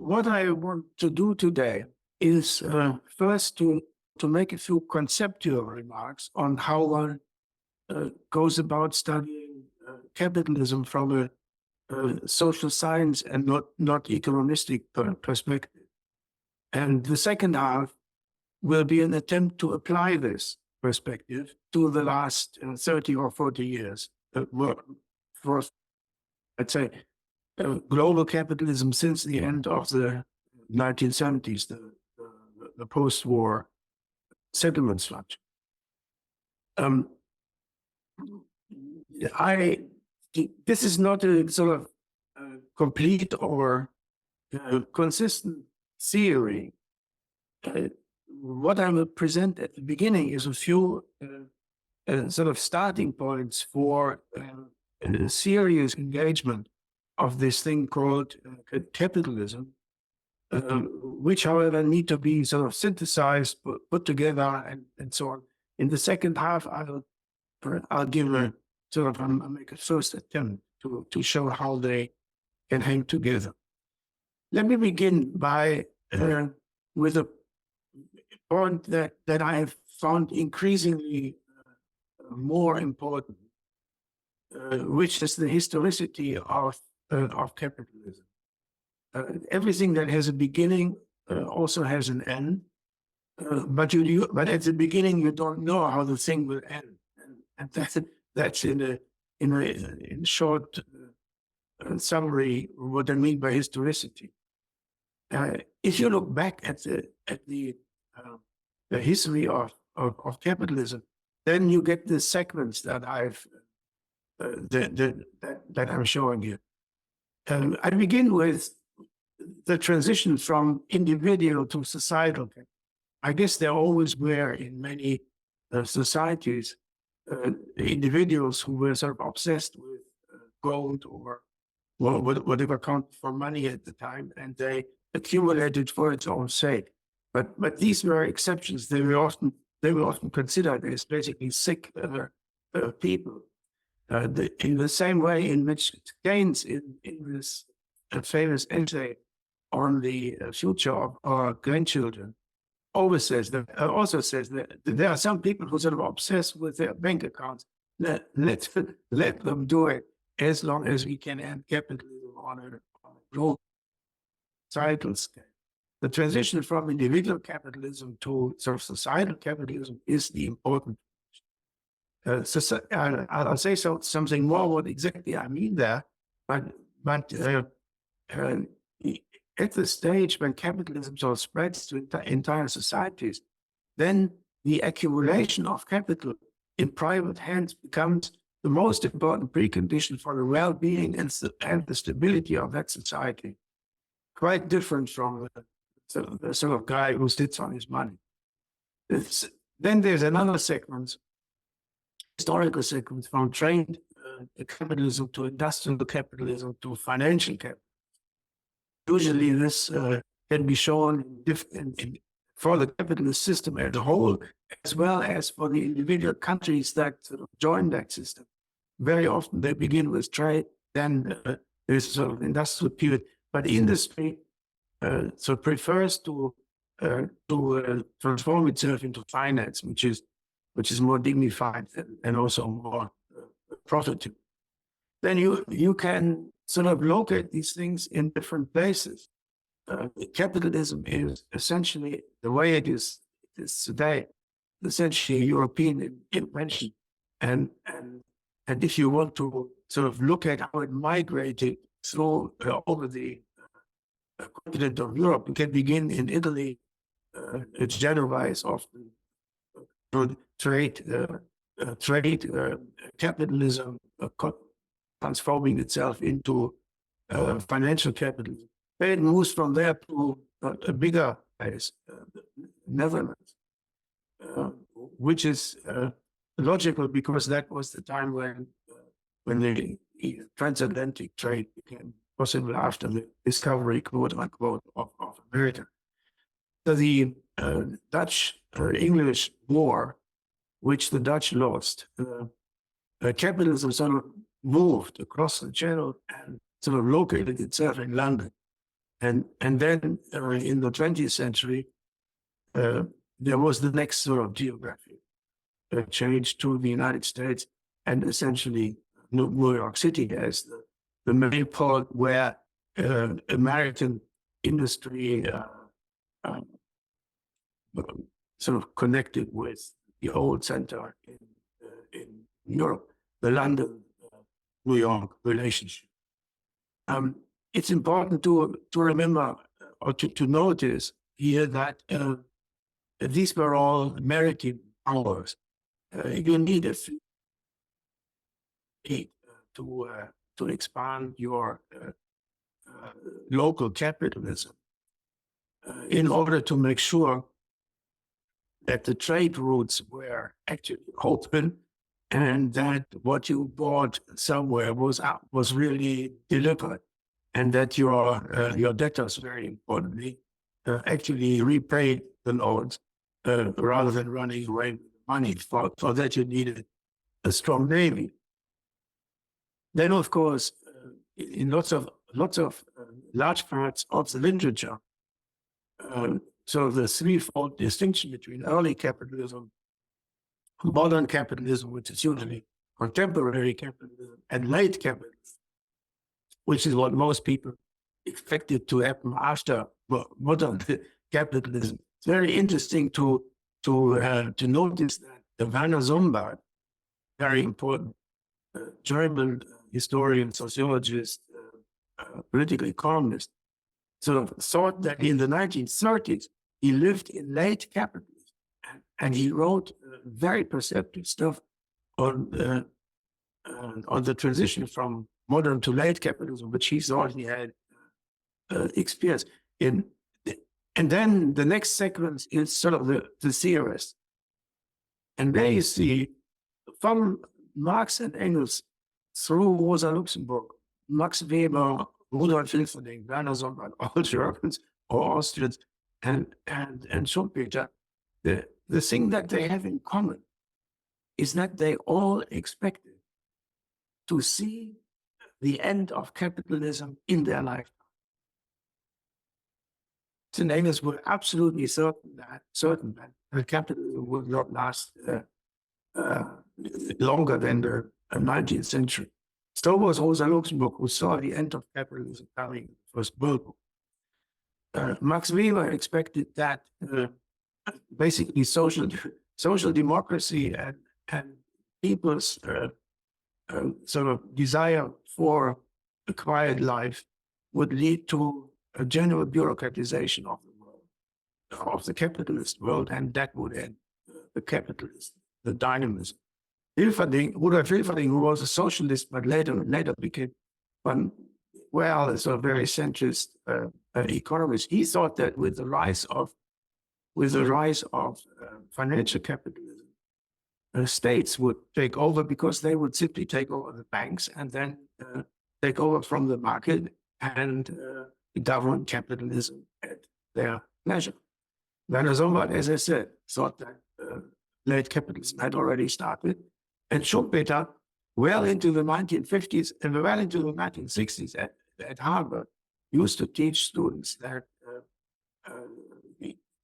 What I want to do today is first to make a few conceptual remarks on how one goes about studying capitalism from a social science and not economistic perspective. And the second half will be an attempt to apply this perspective to the last 30 or 40 years for, let's say, global capitalism since the end of the 1970s, the post-war settlement structure. This is not a sort of complete or consistent theory. What I will present at the beginning is a few sort of starting points for a serious engagement of this thing called capitalism, which, however, need to be sort of synthesized, put together, and so on. In the second half, I'll give a sort of I'll make a first attempt to show how they can hang together. Let me begin by with a point that I have found increasingly more important, which is the historicity of capitalism. Everything that has a beginning also has an end, but at the beginning you don't know how the thing will end, and that's in a short summary what I mean by historicity. If you look back at the history of capitalism, then you get the segments that that I'm showing you. I begin with the transition from individual to societal. I guess there always were in many societies individuals who were sort of obsessed with gold or whatever counted for money at the time, and they accumulated for its own sake. But these were exceptions. They were often considered as basically sick people. In the same way in which Keynes, in this famous essay on the future of our grandchildren, also says that there are some people who sort of obsessed with their bank accounts. Let them do it as long as we can end capitalism on a global societal scale. The transition from individual capitalism to sort of societal capitalism is the important. I'll say something more what exactly I mean there, but at the stage when capitalism sort of spreads to entire societies, then the accumulation of capital in private hands becomes the most important precondition for the well-being and the stability of that society. Quite different from the sort of guy who sits on his money. Then there's another segment, historical sequence, from trade capitalism to industrial capitalism to financial capitalism. Usually this can be shown for the capitalist system as a whole, as well as for the individual countries that sort of join that system. Very often they begin with trade, then there's a sort of industrial period, but industry prefers to transform itself into finance, which is more dignified and also more profitable. Then you can sort of locate these things in different places. Capitalism is essentially the way it is today, essentially a European invention, and if you want to sort of look at how it migrated through over the continent of Europe, you can begin in Italy. It's generalized often to trade capitalism transforming itself into financial capitalism. Then it moves from there to a bigger place, Netherlands, which is logical because that was the time when the transatlantic trade became possible after the discovery, quote unquote, of America. So the Dutch-English War, which the Dutch lost, capitalism sort of moved across the channel and sort of located itself in London. And then in the 20th century, there was the next sort of geographic change to the United States and essentially New York City as the main port where American industry sort of connected with the old center in Europe, the London-New York relationship. It's important to remember or to notice here that these were all maritime powers. You need a fleet to expand your local capitalism in order to make sure that the trade routes were actually open and that what you bought somewhere was really delivered, and that your debtors, very importantly, actually repaid the loans rather than running away with the money. For that you needed a strong navy. Then, of course, in lots of large parts of the literature, so the threefold distinction between early capitalism, modern capitalism, which is usually contemporary capitalism, and late capitalism, which is what most people expected to happen after modern capitalism. It's very interesting to notice that the Werner Sombart, very important German historian, sociologist, political economist, sort of thought that in the 1930s, he lived in late capitalism, and he wrote very perceptive stuff on the transition from modern to late capitalism, which he thought he had experienced. And then the next sequence is sort of the theorist. And there you see, from Marx and Engels through Rosa Luxemburg, Max Weber, Rudolf Hilferding, Werner Sombart, all Germans or Austrians, and Schumpeter, the thing that they have in common is that they all expected to see the end of capitalism in their lifetime. And Engels were absolutely certain that capitalism would not last longer than the 19th century. So was Rosa Luxemburg, who saw the end of capitalism coming in the First World War. Max Weber expected that basically social democracy and people's sort of desire for a quiet life would lead to a general bureaucratization of the world, of the capitalist world, and that would end the capitalism, the dynamism. Rudolf Hilferding, who was a socialist, but later became one, well, a very centrist economist, he thought that with the rise of financial capitalism, states would take over because they would simply take over the banks and then take over from the market and govern capitalism at their pleasure. Werner Sombart, as I said, thought that late capitalism had already started. And Schumpeter, well into the 1950s and well into the 1960s at Harvard, used to teach students that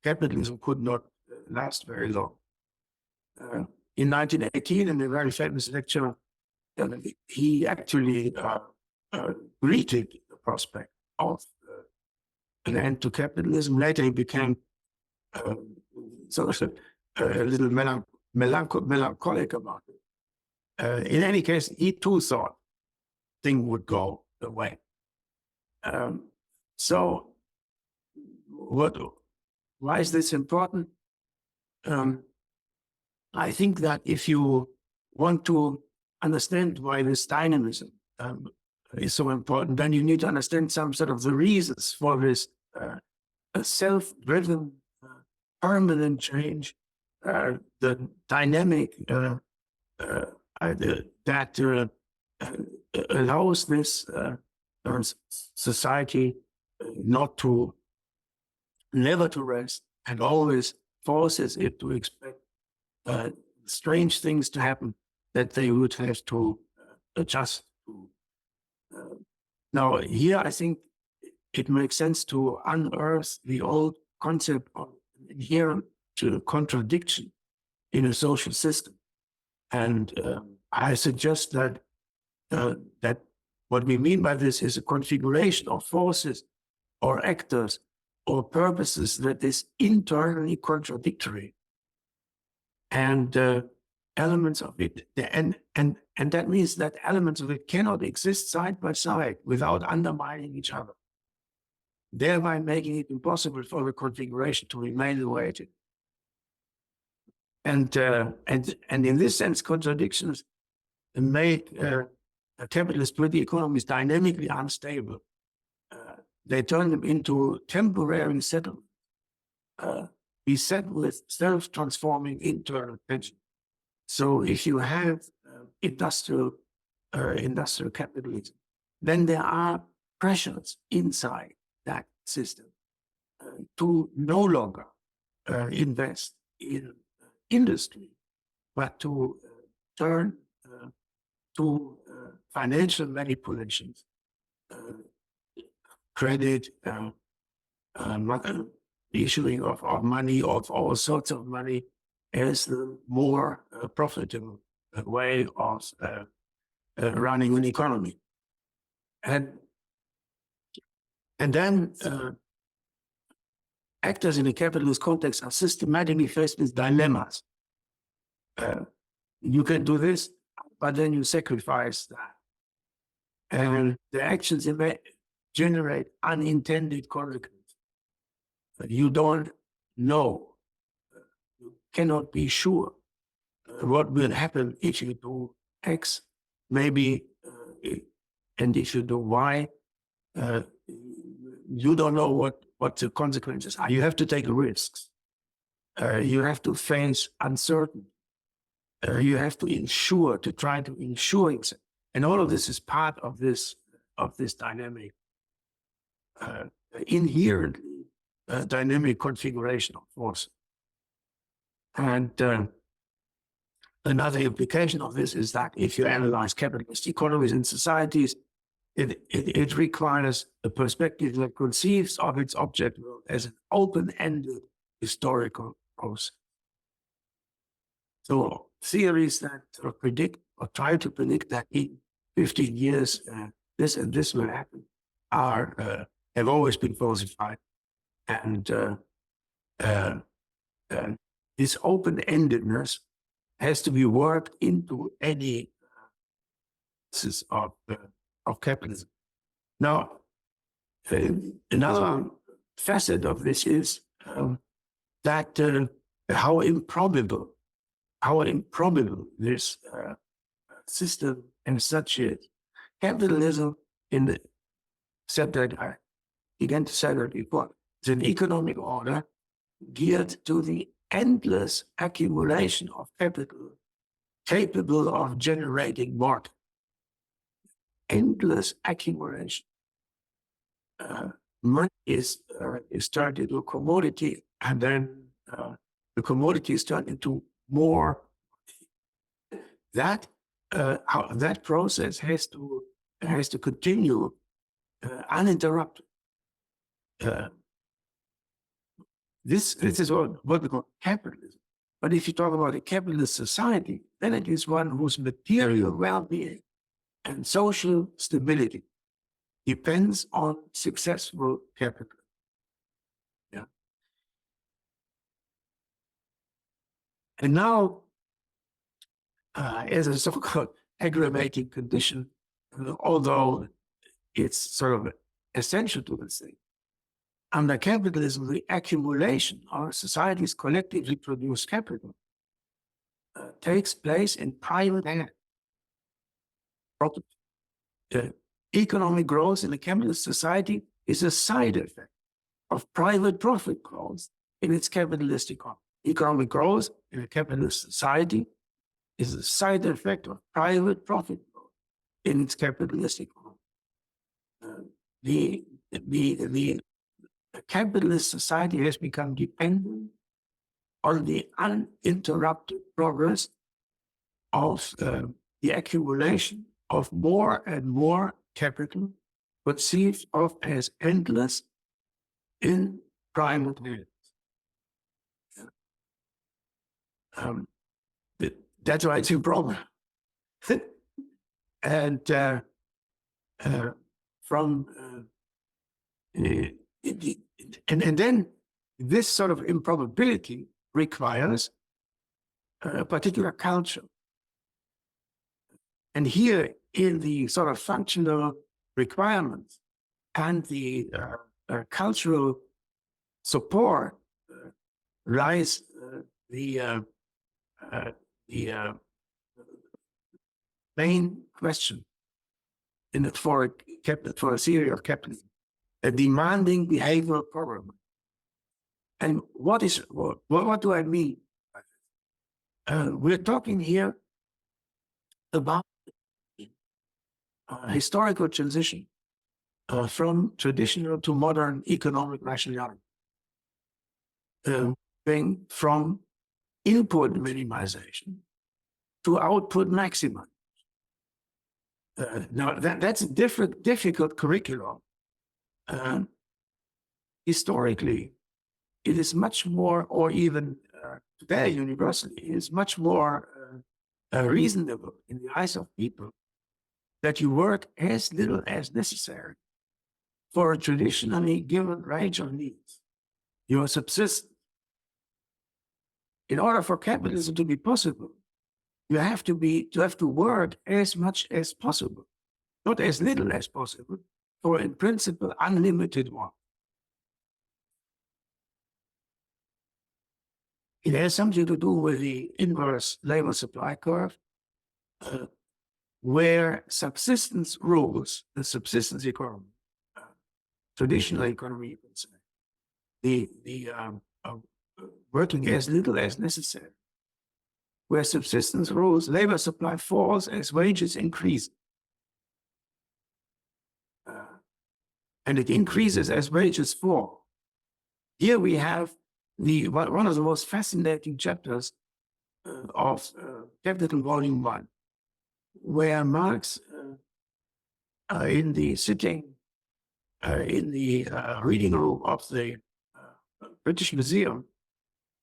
capitalism could not last very long. In 1918, in a very famous lecture, he actually greeted the prospect of an end to capitalism. Later, he became sort of a little melancholic about it. In any case, he too thought things would go away. So, why is this important? I think that if you want to understand why this dynamism is so important, then you need to understand some sort of the reasons for this self-driven, permanent change, the dynamic that allows this society never to rest, and always forces it to expect strange things to happen that they would have to adjust to. Now, here I think it makes sense to unearth the old concept of inherent contradiction in a social system. And I suggest that that what we mean by this is a configuration of forces or actors or purposes that is internally contradictory, and elements of it, and that means that elements of it cannot exist side by side without undermining each other, thereby making it impossible for the configuration to remain the way it is. And in this sense, contradictions make capitalist political economies dynamically unstable. They turn them into temporary settlements, beset with self-transforming internal tension. So if you have industrial capitalism, then there are pressures inside that system to no longer invest in industry, but to turn to financial manipulations, credit, the issuing of money, of all sorts of money, as the more profitable way of running an economy. And then actors in a capitalist context are systematically faced with dilemmas. You can do this, but then you sacrifice that. And the actions may generate unintended consequences. You don't know, you cannot be sure what will happen if you do X, maybe, and if you do Y, you don't know what the consequences are. You have to take risks. You have to face uncertainty. You have to try to ensure it. And all of this is part of this dynamic, inherently dynamic configuration of force. And another implication of this is that if you analyze capitalist economies and societies, it requires a perspective that conceives of its object world as an open-ended historical process. So theories that predict or try to predict that in 15 years this and this will happen have always been falsified, and this open-endedness has to be worked into any process of capitalism. Now, another facet of this is that how improbable this system and such is. Capitalism, said that I began to say that before, is an economic order geared to the endless accumulation of capital capable of generating market. Endless accumulation. Money is turned into a commodity, and then the commodity is turned into more. That process has to continue uninterrupted. This is what we call capitalism. But if you talk about a capitalist society, then it is one whose material well-being and social stability depends on successful capital. Yeah. And now, as a so-called aggravating condition, although it's sort of essential to the thing, under capitalism, the accumulation of society's collectively produced capital takes place in private hands. economic growth in a capitalist society is a side effect of private profit growth in its capitalist economy. Economic growth in a capitalist society is a side effect of private profit growth in its capitalist economy. The capitalist society has become dependent on the uninterrupted progress of the accumulation of more and more capital, conceived of as endless in private hands. That's why it's a problem. And and then this sort of improbability requires a particular culture. And here in the sort of functional requirements and the cultural support lies the main question in it for a theory of capitalism, a demanding behavioral problem. And what do I mean? We're talking here about historical transition from traditional to modern economic rationality, from input minimization to output maximization. Now, that's a difficult curriculum. Historically, it is much more, or even today, universally, it is much more reasonable in the eyes of people that you work as little as necessary for a traditionally given range of needs. Your subsistence. In order for capitalism to be possible, you have to work as much as possible, not as little as possible, for in principle unlimited one. It has something to do with the inverse labor supply curve, where subsistence rules, the subsistence economy, traditional economy, you can say, the working as little as necessary. Where subsistence rules, labor supply falls as wages increase. And it increases as wages fall. Here we have one of the most fascinating chapters of Capital Volume 1, where Marx, in the reading room of the British Museum,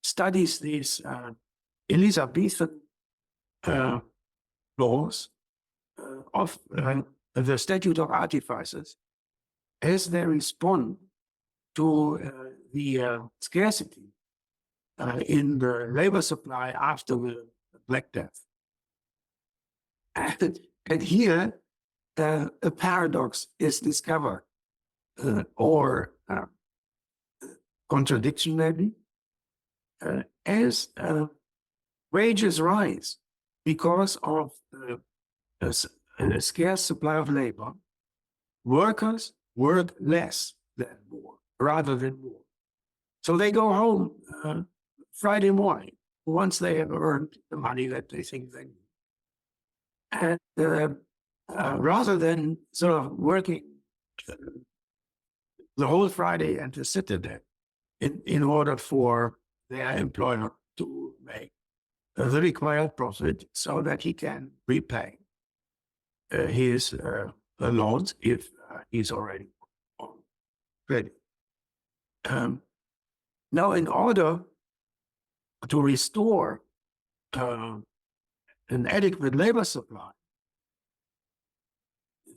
studies these Elizabethan laws of the Statute of Artificers as they respond to the scarcity in the labor supply after the Black Death. And here a paradox is discovered, or contradiction maybe, as wages rise because of a scarce supply of labor, workers work less than more, rather than more. So they go home Friday morning once they have earned the money that they think they need. And rather than sort of working the whole Friday and the Saturday in order for their employer to make the required profit so that he can repay his loans if he's already on credit. Now, in order to restore an adequate labor supply,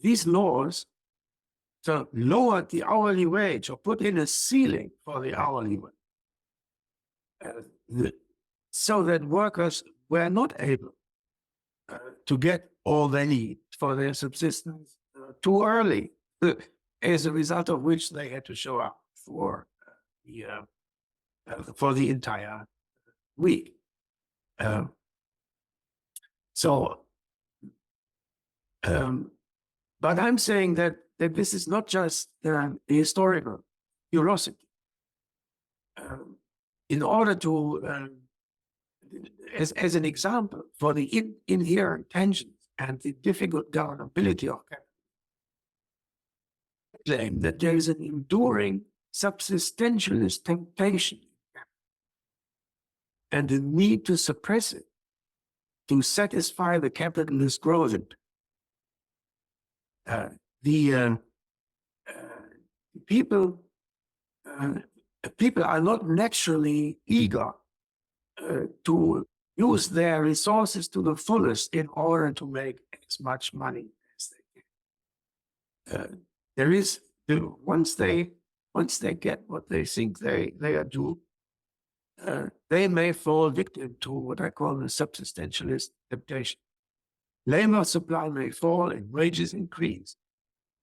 these laws lowered the hourly wage or put in a ceiling for the hourly wage, so that workers were not able to get all they need for their subsistence too early, as a result of which they had to show up for the entire week. But I'm saying that this is not just the historical curiosity. In order to, as an example, for the inherent tensions and the difficult governability of capital, claim that there is an enduring subsistentialist temptation and the need to suppress it to satisfy the capitalist growth. People are not naturally eager to use their resources to the fullest in order to make as much money as they can. There is, once they get what they think they are due, they may fall victim to what I call the subsistentialist temptation. Labor supply may fall and wages increase,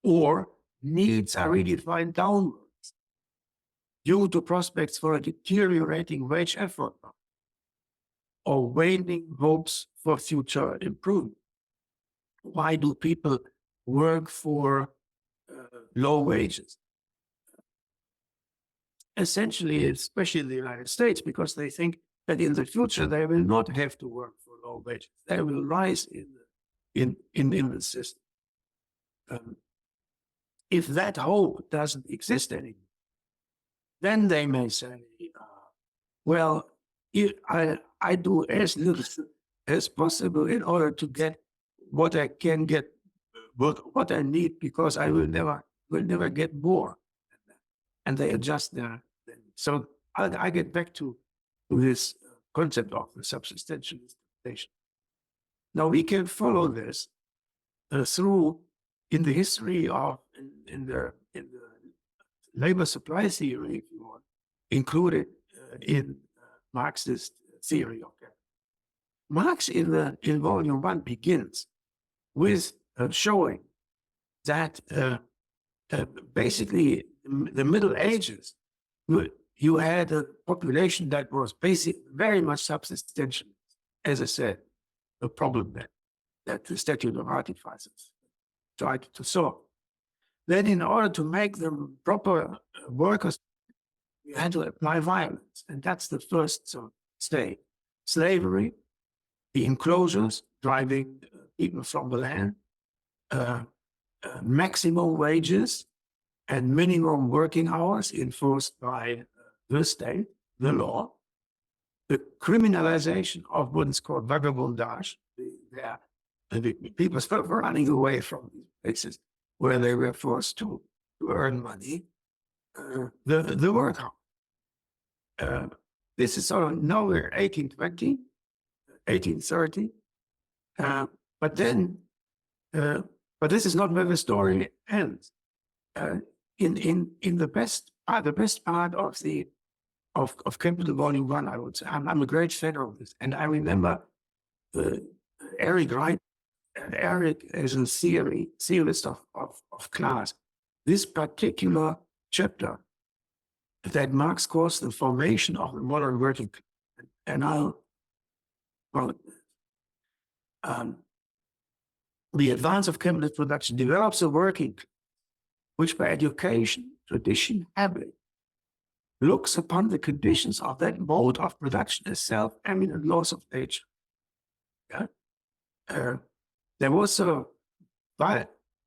or needs are redefined downwards due to prospects for a deteriorating wage effort or waning hopes for future improvement. Why do people work for low wages? Essentially, especially in the United States, because they think that in the future they will not have to work for low wages. They will rise in the system. If that hope doesn't exist anymore, then they may say, well, I do as little as possible in order to get what I can get, what I need, because I will never get more. And they adjust their. So I get back to this concept of the subsistentialist temptation. Now we can follow this through in the history of in the labor supply theory, if you want, included in Marxist theory of capital. Marx in volume 1 begins with showing that basically the Middle Ages, you had a population that was very much subsistential, as I said, a problem that the Statute of Artificers tried to solve. Then in order to make them proper workers, you had to apply violence, and that's the first stage. Slavery, the enclosures, driving people from the land, maximum wages and minimum working hours enforced by the state, the law, the criminalization of what is called vagabondage, the people were running away from these places where they were forced to earn money, the workhouse. This is sort of nowhere 1820, 1830, but this is not where the story ends. In the best part of Capital Volume 1, I would say, I'm a great fan of this, and I remember Eric Wright, Eric as a theorist of class. This particular chapter that Marx calls the formation of the modern working class, and the advance of capitalist production develops a working class which by education, tradition, habit, looks upon the conditions of that mode of production as self-eminent laws of nature. Yeah? There was a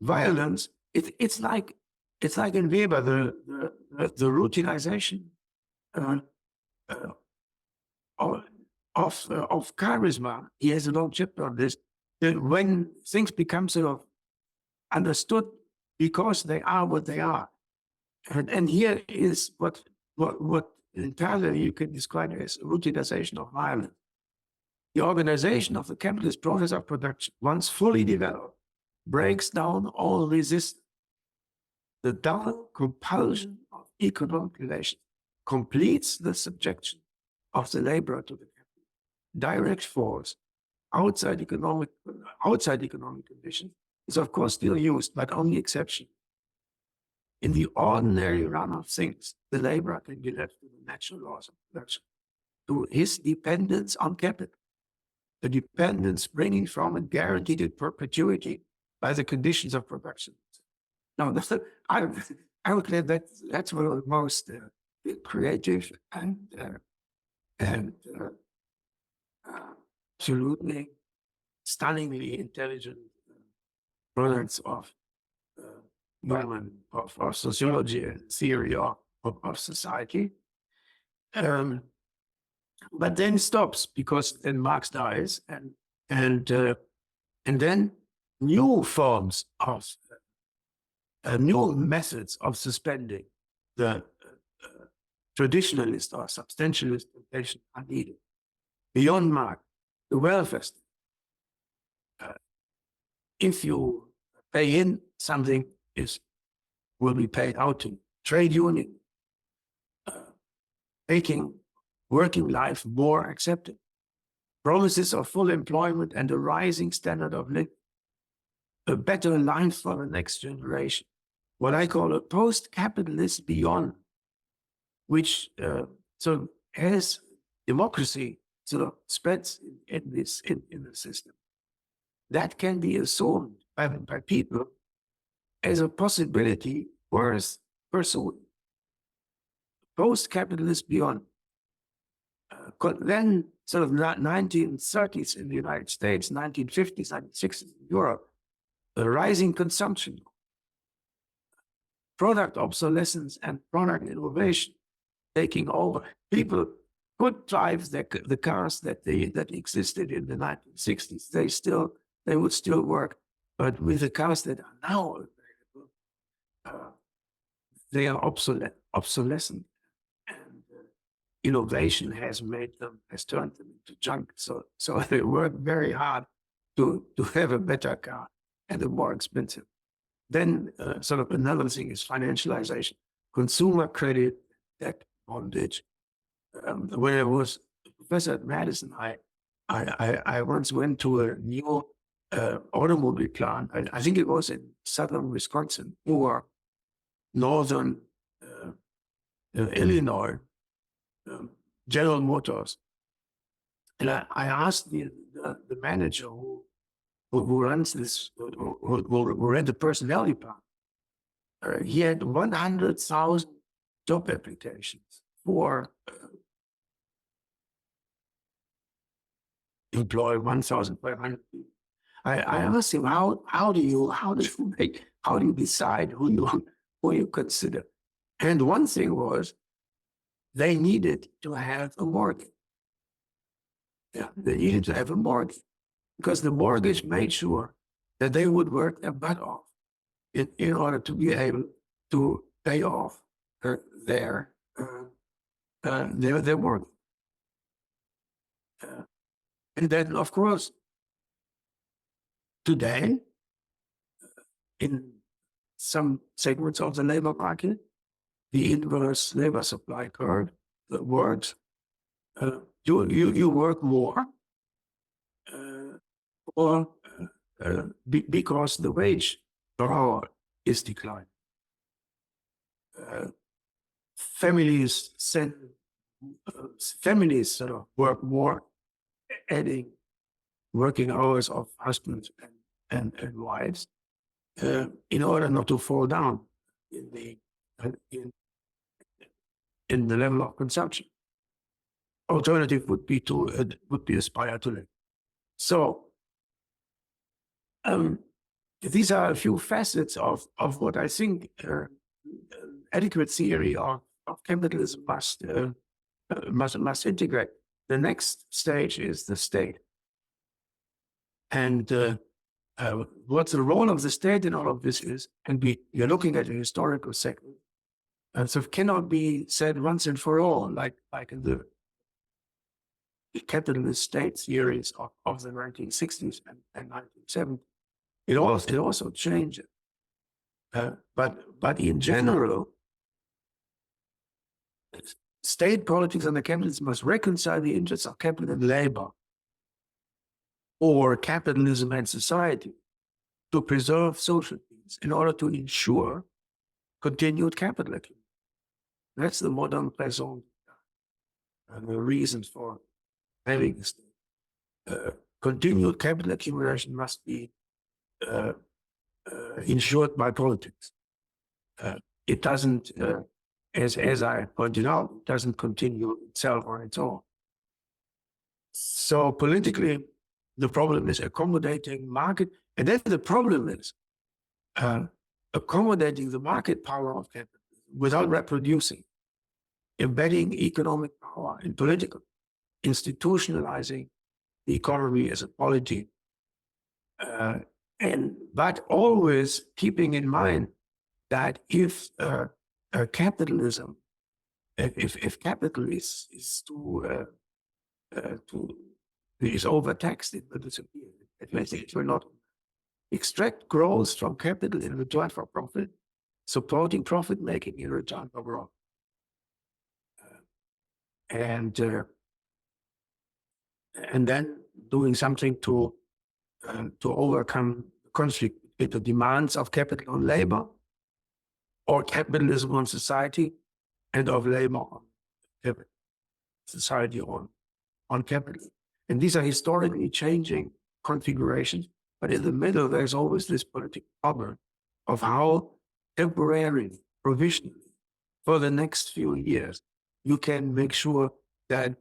violence. It's like in Weber, the routinization of charisma. He has a long chapter on this. When things become sort of understood because they are what they are, and here is what entirely you can describe as routinization of violence. The organization of the capitalist process of production, once fully developed, breaks down all resistance. The dull compulsion of economic relations completes the subjection of the laborer to the capital. Direct force outside economic conditions is of course still used, but only exception. In the ordinary run of things, the laborer can be left to the natural laws of production, to his dependence on capital, the dependence springing from a guaranteed perpetuity by the conditions of production. Now, I would say that that's one of the most creative and absolutely stunningly intelligent products of of sociology and theory of society. But then stops, because then Marx dies, and then new forms of new methods of suspending the traditionalist or substantialist rotation are needed. Beyond Marx, the welfare state. If you pay in, something will be paid out to trade union, making working life more accepted. Promises of full employment and a rising standard of living, a better life for the next generation. What I call a post-capitalist beyond, which so as democracy sort of spreads in the system, that can be assumed by people as a possibility worth pursuing. Post-capitalist beyond. Then sort of 1930s in the United States, 1950s, 1960s in Europe, the rising consumption, product obsolescence and product innovation taking over. People could drive the cars that existed in the 1960s. They would still work, but with the cars that are now available, they are obsolescent. Innovation has turned them into junk. So they work very hard to have a better car and a more expensive. Then sort of another thing is financialization, consumer credit, debt, bondage. When I was a professor at Madison, I once went to a new automobile plant. I think it was in southern Wisconsin or northern Illinois. General Motors, and I asked the manager who runs this, who ran the personnel department. He had 100,000 job applications for employ 1,500 people. I asked him, how do you decide who you consider? And one thing was, they needed to have a mortgage. Yeah, they needed to have a mortgage because the mortgage made sure that they would work their butt off in order to be able to pay off their mortgage. And then, of course, today, in some segments of the labor market, the inverse labor supply curve works. You work more, because the wage per hour is declining. Families sort of work more, adding working hours of husbands and wives in order not to fall down in the level of consumption. Alternative would be aspire to live. So these are a few facets of what I think adequate theory of capitalism must integrate. The next stage is the state. And what the role of the state in all of this is, and you're looking at a historical segment, and so it cannot be said once and for all, like in the capitalist state theories of the 1960s and 1970s. It also changed. But in general, state politics and the capitalists must reconcile the interests of capital and labor, or capitalism and society, to preserve social needs in order to ensure continued capital accumulation. That's the modern raison and the reasons for having this. Continued capital accumulation must be ensured by politics. It doesn't, as I pointed out, doesn't continue itself on its own. So politically, the problem is accommodating market, and then the problem is accommodating the market power of capital without reproducing, embedding economic power in political, institutionalizing the economy as a polity, but always keeping in mind that if capitalism, if capital is overtaxed, it will disappear. It will not extract growth from capital in return for profit, supporting profit making in return for growth, and then doing something to overcome conflict with the demands of capital on labor, or capitalism on society, and of labor on capital, society on capital. And these are historically changing configurations, but in the middle, there's always this political problem of how temporarily, provisionally, for the next few years, you can make sure that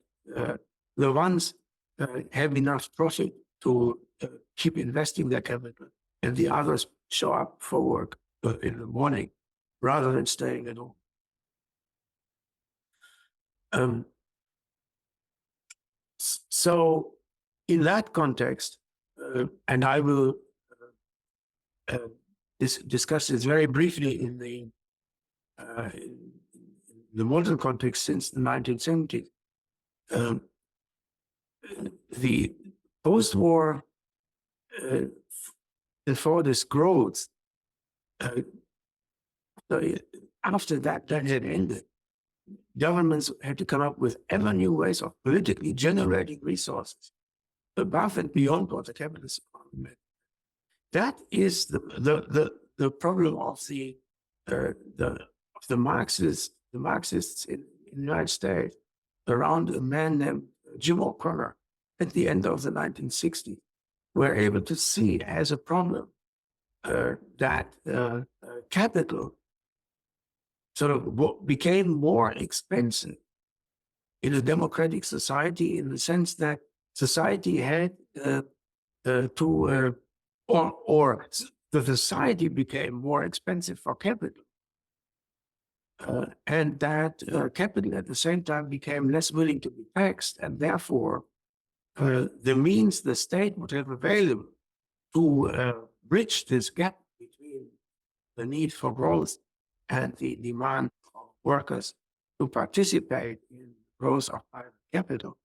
the ones have enough profit to keep investing their capital, and the others show up for work in the morning rather than staying at home. So in that context, and I will discuss this very briefly in the modern context since the 1970s, the post-war, before this growth, after that had ended, governments had to come up with ever new ways of politically generating resources above and beyond what the capitalist economy meant. That is the problem of the Marxists in the United States around a man named Jim O'Connor at the end of the 1960s, were able to see as a problem that capital sort of became more expensive in a democratic society, in the sense that society had or the society became more expensive for capital. And that capital at the same time became less willing to be taxed, and therefore the means the state would have available to bridge this gap between the need for growth and the demand of workers to participate in growth of private capital,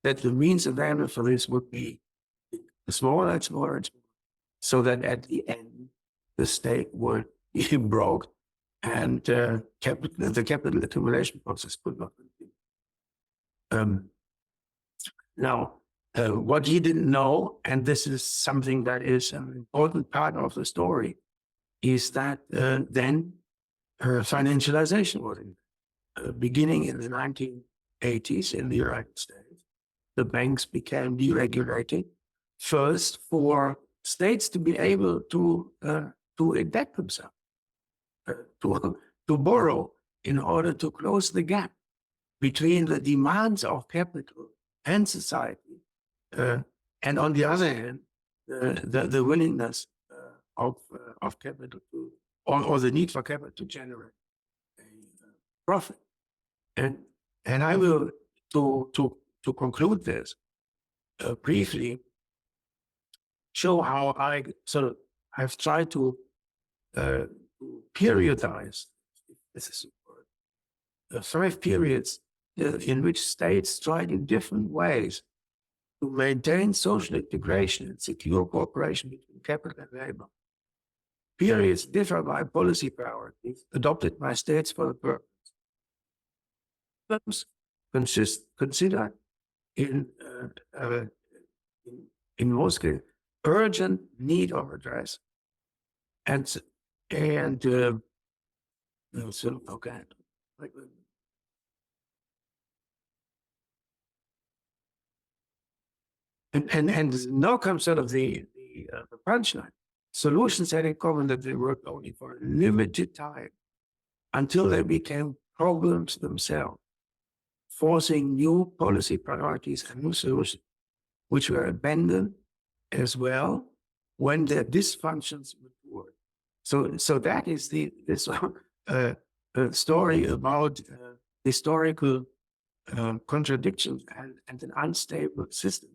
that the means available for this would be smaller and smaller and smaller, so that at the end the state would be broke and the capital accumulation process could not continue. Now, what he didn't know, and this is something that is an important part of the story, is that then financialization was beginning in the 1980s in the United States. The banks became deregulated, first for states to be able to indebt themselves, to borrow in order to close the gap between the demands of capital and society, and on the other hand, the willingness of capital to, or the need for capital to generate a profit. And I will, to conclude this, briefly show how I sort of have tried to periodize, this is a word, 5 periods in which states tried in different ways to maintain social integration and secure cooperation between capital and labor. Periods differ by policy priorities adopted by states for the purpose. Considered in most cases urgent need of redress, and so, okay, and now comes sort of the punchline. Solutions had in common that they worked only for a limited time until they became problems themselves, forcing new policy priorities and new solutions, which were abandoned as well when their dysfunctions matured. So that is this story about historical contradictions and an unstable system.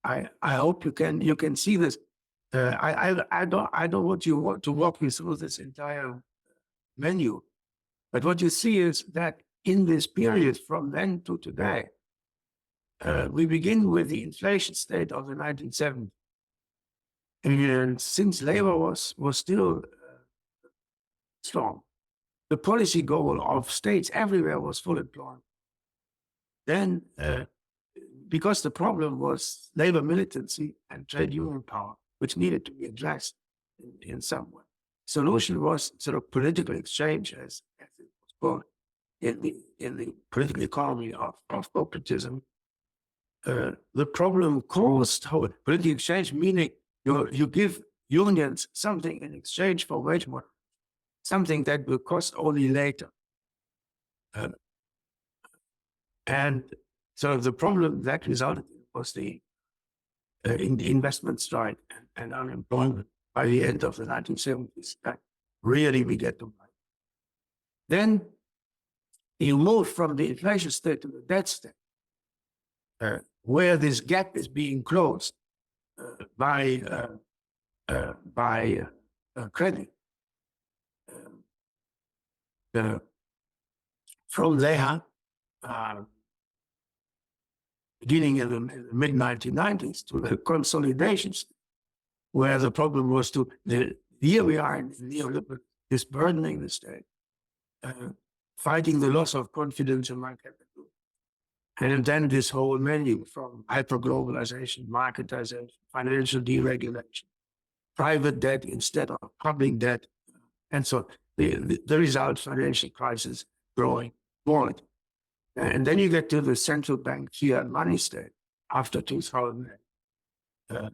I hope you can see this. I don't want you to walk me through this entire menu, but what you see is that in this period from then to today, we begin with the inflation state of the 1970s, and since labor was still strong, the policy goal of states everywhere was full employment. Then, because the problem was labor militancy and trade union power, which needed to be addressed in some way. Solution was sort of political exchange, as it was called in the political economy of corporatism. The problem caused political exchange, meaning you give unions something in exchange for wage more, something that will cost only later. And so the problem that resulted was the investment strike and unemployment by the end of the 1970s that really began to rise. Then you move from the inflation state to the debt state, where this gap is being closed by credit. From there, beginning in the mid-1990s, to the consolidations, where the problem was here we are in neoliberal, disburdening the state, fighting the loss of confidence among capital. And then this whole menu from hyperglobalization, marketization, financial deregulation, private debt instead of public debt, and so the result, financial crisis, growing wallet. And then you get to the central bank fiat money state after 2008.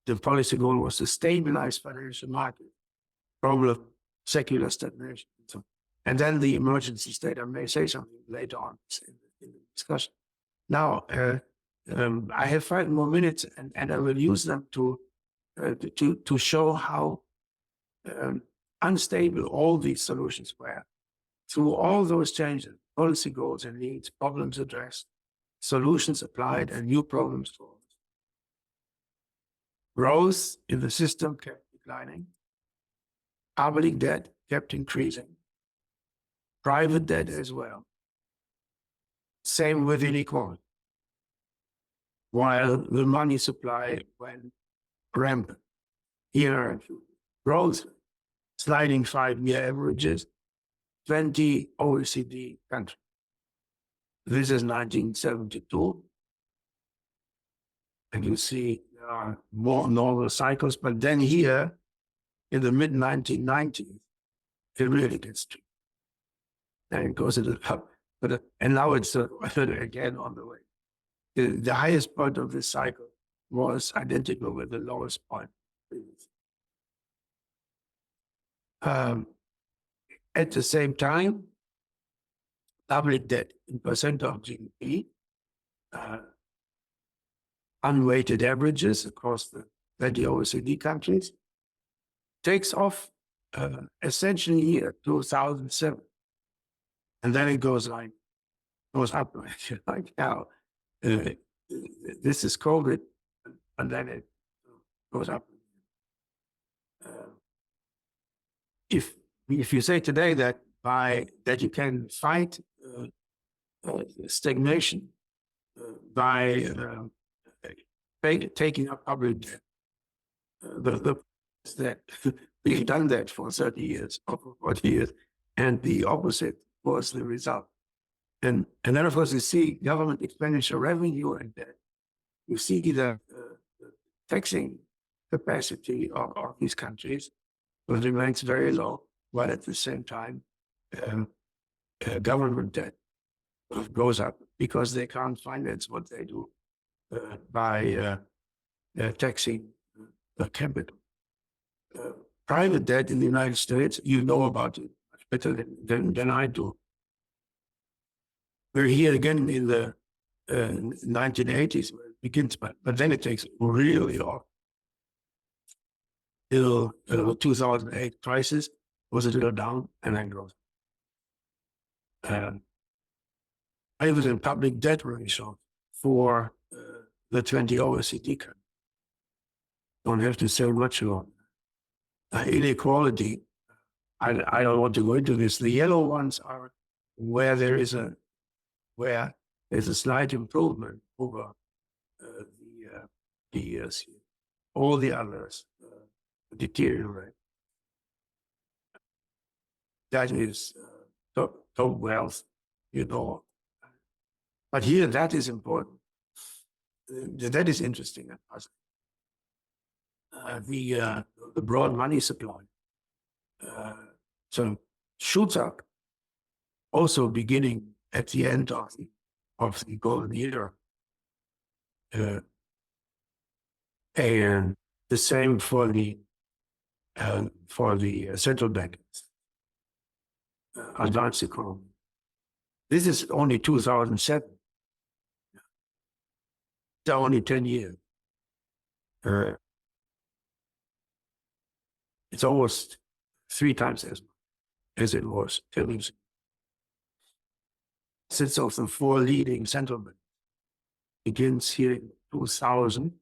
The policy goal was to stabilize financial market, problem, secular stagnation. And then the emergency state. I may say something later on in the discussion. Now, I have 5 more minutes, and I will use them to show how unstable all these solutions were. Through all those changes, policy goals and needs, problems addressed, solutions applied, and new problems solved. Growth in the system kept declining. Public debt kept increasing. Private debt as well. Same with inequality. While the money supply went rampant. Here, growth, sliding 5-year averages, 20 OECD countries. This is 1972. And you see there are more normal cycles, but then here in the mid-1990s, it really gets tricky. And it goes up, and now it's again on the way. The highest point of this cycle was identical with the lowest point. At the same time, public debt in percent of GDP, unweighted averages across the 20 OECD countries, takes off essentially here, 2007. And then it goes up like now. This is COVID, and then it goes up. If you say today that you can fight stagnation by taking up public debt, that we've done that for 30 years, or 40 years, and the opposite was the result. And then, of course, you see government expenditure, revenue, and debt. You see the taxing capacity of these countries remains very low, while at the same time, government debt goes up because they can't finance what they do by taxing capital. Private debt in the United States, you know about it much better than I do. We're here again in the 1980s, where it begins, but then it takes really off. Till 2008 crisis was a little down and then goes. I was in public debt ratio for the 20 OECD countries. Don't have to say much about inequality. I don't want to go into this. The yellow ones are where there's a slight improvement over the years. All the others deteriorate. That is top wealth, you know. But here, that is important. That is interesting. The broad money supply so shoots up, also beginning at the end of the golden era, and the same for the central banks, advanced economy. This is only 2007. It's only 10 years. It's almost 3 times as much as it was 10 years ago. Since of the 4 leading central banks begins here in 2000,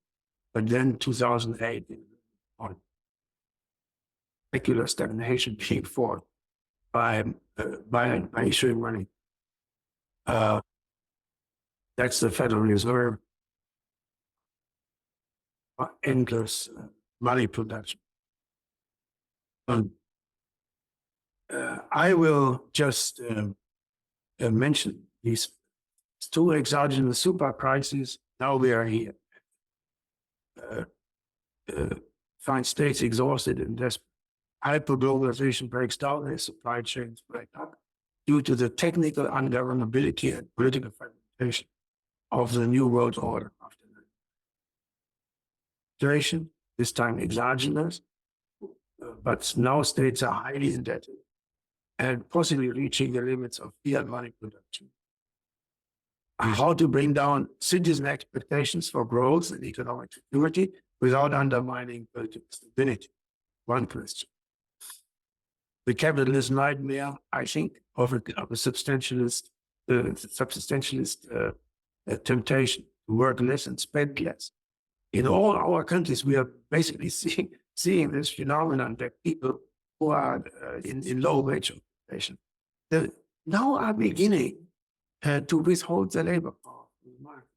but then 2008 on secular stagnation being fought by issuing money. That's the Federal Reserve, endless money production. I will just mention these 2 exogenous super crises. Now we are here. Find states exhausted and desperate. Hyperglobalization breaks down, their supply chains break up due to the technical ungovernability and political fragmentation of the New World Order after that. Situation, this time exogenous, but now states are highly indebted and possibly reaching the limits of fiat money production. How to bring down citizen expectations for growth and economic security without undermining political stability? One question. The capitalist nightmare, I think, of a substantialist temptation to work less and spend less. In all our countries, we are basically seeing this phenomenon that people who are in low wage occupation now are beginning to withhold the labor power in the market.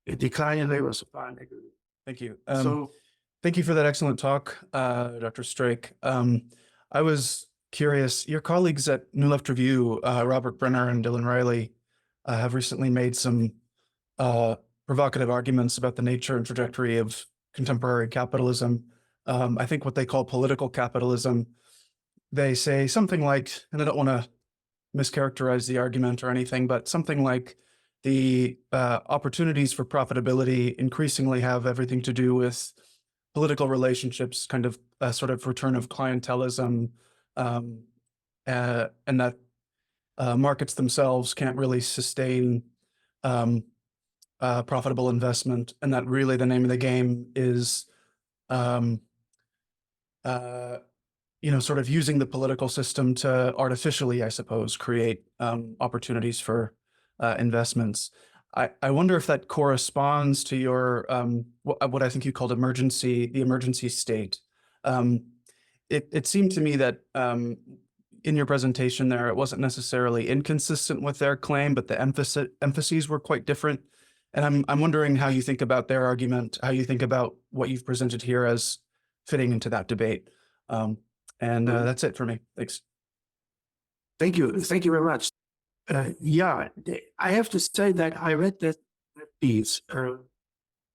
A decline in labor supply. Thank you. Thank you for that excellent talk, Dr. Streeck. I was curious, your colleagues at New Left Review, Robert Brenner and Dylan Riley, have recently made some provocative arguments about the nature and trajectory of contemporary capitalism. I think what they call political capitalism. They say something like, and I don't want to mischaracterize the argument or anything, but something like the opportunities for profitability increasingly have everything to do with political relationships, kind of a sort of return of clientelism, and that markets themselves can't really sustain profitable investment, and that really the name of the game is sort of using the political system to artificially, I suppose, create opportunities for investments. I wonder if that corresponds to your what I think you called the emergency state. It seemed to me that in your presentation there, it wasn't necessarily inconsistent with their claim, but the emphases were quite different. And I'm wondering how you think about their argument, how you think about what you've presented here as fitting into that debate. That's it for me. Thanks. Thank you. Thank you very much. I have to say that I read that piece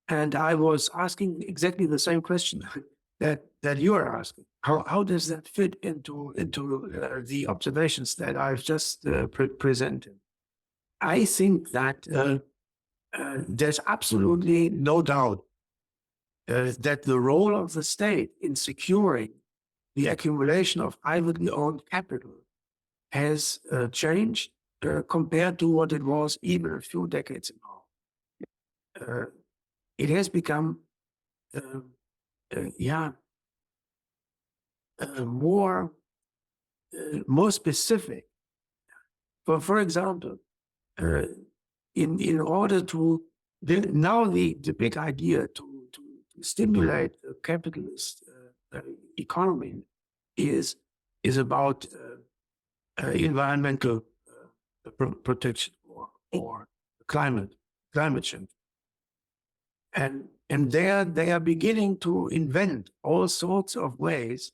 and I was asking exactly the same question that you are asking. How does that fit into the observations that I've just presented? I think that there's absolutely no doubt that the role of the state in securing the accumulation of privately owned capital has changed compared to what it was even a few decades ago. It has become, more specific. For example, in order to now the big idea to stimulate a capitalist economy is about environmental protection or climate change, and they are beginning to invent all sorts of ways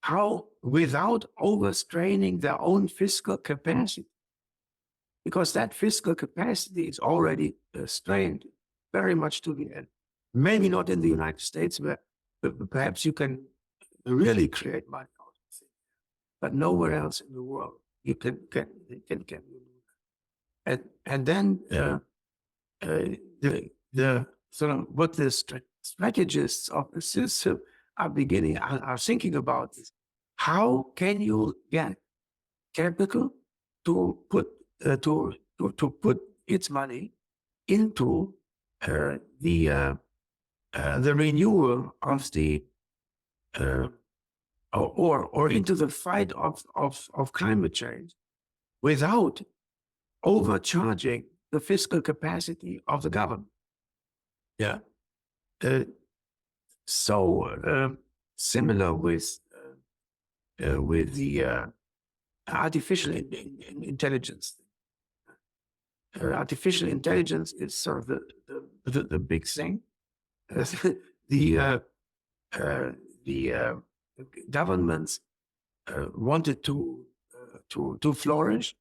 how, without overstraining their own fiscal capacity, because that fiscal capacity is already strained very much to the end. Maybe not in the United States, but perhaps you can really create money out of it, but nowhere else in the world you can do that. And then the sort of what the strategists of the system are thinking about is, how can you get capital to put its money into the renewal of the or into the fight of climate change without overcharging the fiscal capacity of the government. Yeah. So similar with the artificial intelligence. Artificial intelligence is sort of the big thing. The governments wanted to flourish.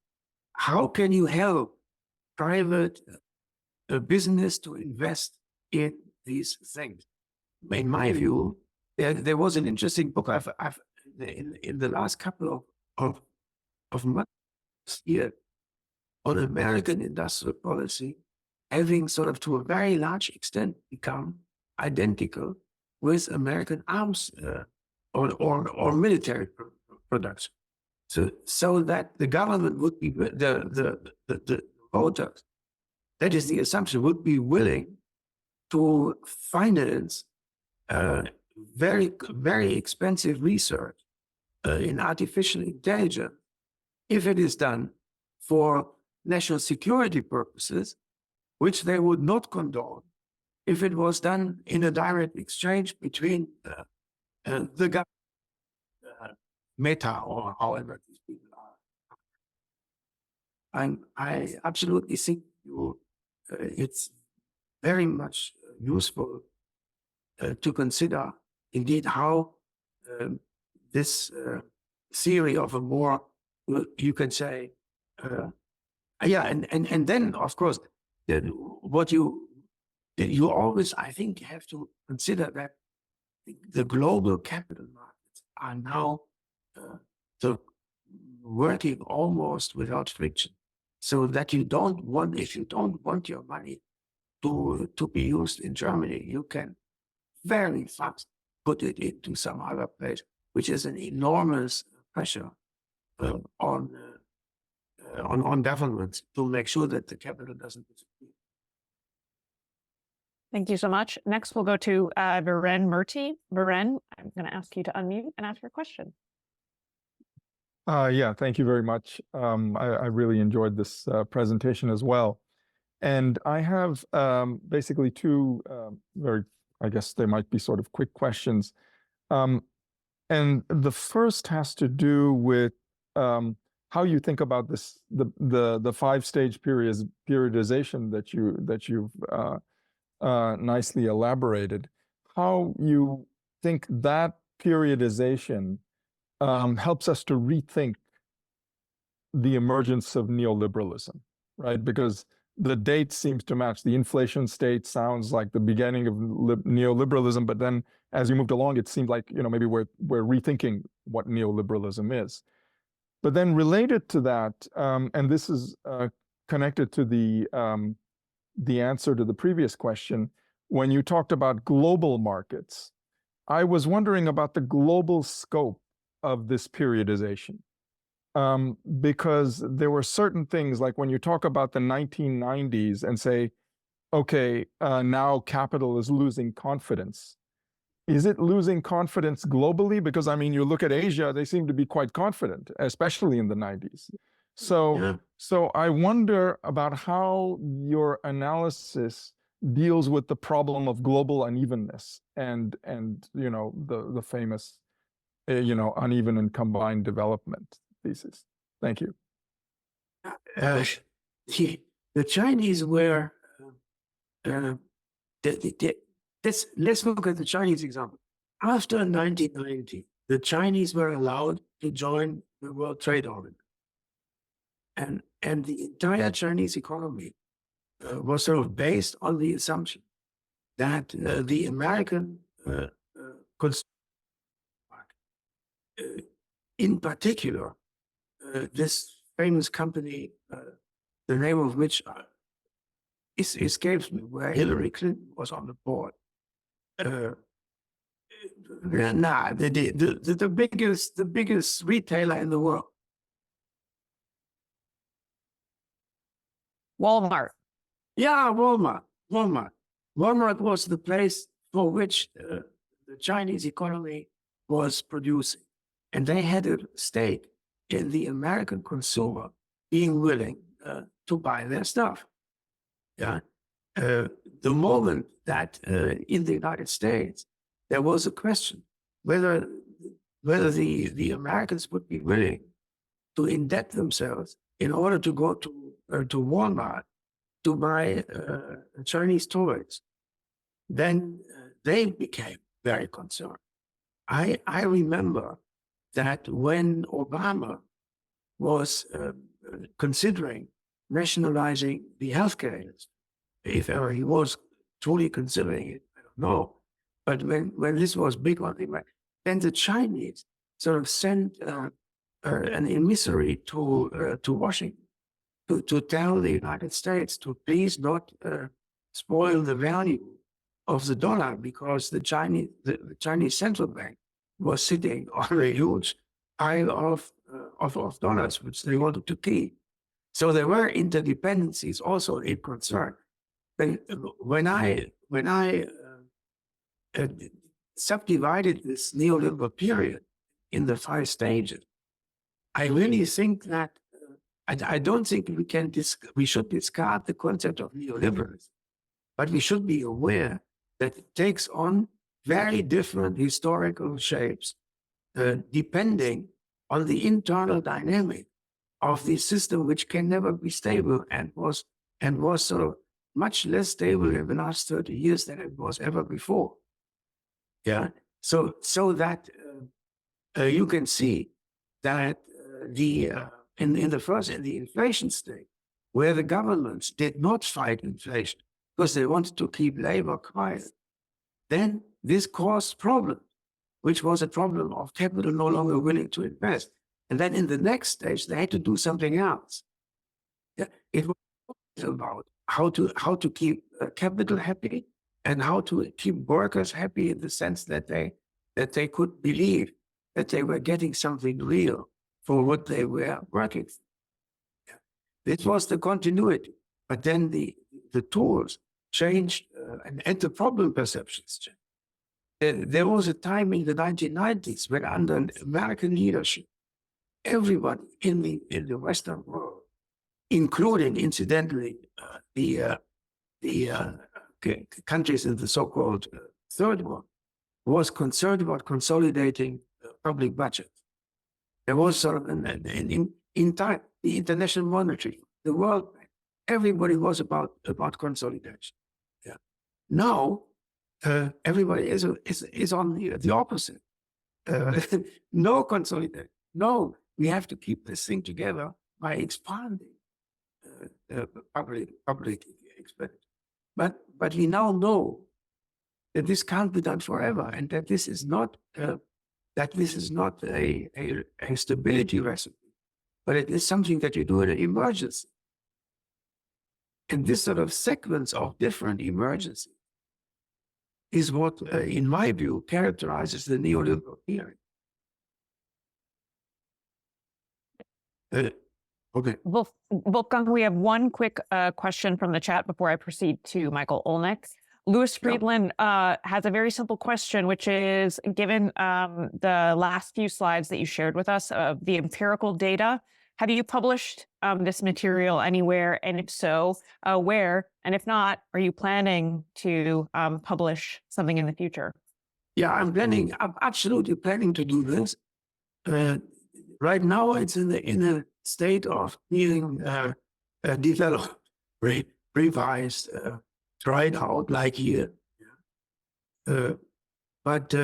How can you help private business to invest in these things? In my view, there was an interesting book in the last couple of months here on American industrial policy, having sort of to a very large extent become identical with American arms or military production. So that the government would be, the voters, that is the assumption, would be willing to finance very, very expensive research in artificial intelligence if it is done for national security purposes, which they would not condone if it was done in a direct exchange between the government, Meta, or however these people are. I absolutely think it's very much useful to consider indeed how this theory of a more, you can say, and then of course, what you always, I think, have to consider that the global capital markets are now working almost without friction, so that if you don't want your money to be used in Germany, you can very fast put it into some other place, which is an enormous pressure on governments to make sure that the capital doesn't disappear. Thank you so much. Next, we'll go to Viren Murti. Viren, I'm going to ask you to unmute and ask your question. Yeah, thank you very much. I really enjoyed this presentation as well. And I have basically two very, I guess they might be sort of quick questions. And the first has to do with how you think about this, the five-stage periodization that you've nicely elaborated. How you think that periodization helps us to rethink the emergence of neoliberalism, right? Because the date seems to match. The inflation state sounds like the beginning of neoliberalism, but then as you moved along, it seemed like, maybe we're rethinking what neoliberalism is. But then related to that, and this is connected to the answer to the previous question, when you talked about global markets, I was wondering about the global scope of this periodization. Because there were certain things, like when you talk about the 1990s and say, okay, now capital is losing confidence. Is it losing confidence globally? Because I mean, you look at Asia, they seem to be quite confident, especially in the 90s. So I wonder about how your analysis deals with the problem of global unevenness and you know, the famous you know, uneven and combined development thesis. Thank you. The Chinese were let's look at the Chinese example. After 1990, the Chinese were allowed to join the World Trade Organization. And the entire Chinese economy was sort of based on the assumption that the American consumer market, in particular, this famous company, the name of which escapes me, where Hillary Clinton was on the board. The biggest retailer in the world. Walmart. Yeah, Walmart. Walmart was the place for which the Chinese economy was producing. And they had a stake in the American consumer being willing to buy their stuff. Yeah. The moment that in the United States, there was a question whether the Americans would be willing to indebt themselves in order to go to Walmart to buy Chinese toys, then they became very concerned. I remember that when Obama was considering nationalizing the healthcare industry, if ever he was truly considering it, I don't know. But when this was big on the mind, then the Chinese sort of sent an emissary to Washington to tell the United States to please not spoil the value of the dollar, because the Chinese central bank was sitting on a huge pile of dollars which they wanted to keep. So there were interdependencies also in concern. When I subdivided this neoliberal period in the 5 stages, I really think that I don't think we should discard the concept of neoliberalism, but we should be aware that it takes on very different historical shapes, depending on the internal dynamic of the system, which can never be stable and was sort of much less stable in the last 30 years than it was ever before. Yeah. So that you can see that in the inflation state, where the governments did not fight inflation because they wanted to keep labor quiet, then this caused problems, which was a problem of capital no longer willing to invest. And then in the next stage, they had to do something else. Yeah, it was about how to keep capital happy and how to keep workers happy in the sense that they could believe that they were getting something real for what they were working for. Yeah. This was the continuity, but then the tools changed and the problem perceptions changed. There was a time in the 1990s when, under American leadership, everyone in the Western world, including, incidentally, the countries in the so-called third world, was concerned about consolidating public budget. There was sort of in time, the International Monetary, the World Bank, everybody was about consolidation. Yeah. Now, everybody is on the opposite. No consolidation. No, we have to keep this thing together by expanding public expenditure. But we now know that this can't be done forever, and that this is not a stability recipe, but it is something that you do in an emergency. And this sort of sequence of different emergencies is what, in my view, characterizes the neoliberal theory. Okay. Wolfgang, we have one quick question from the chat before I proceed to Michael Olnick. Louis Friedland has a very simple question, which is, given the last few slides that you shared with us of the empirical data, have you published this material anywhere? And if so, where? And if not, are you planning to publish something in the future? Yeah, I'm absolutely planning to do this. Right now, it's in a state of being developed, revised, tried out like here. But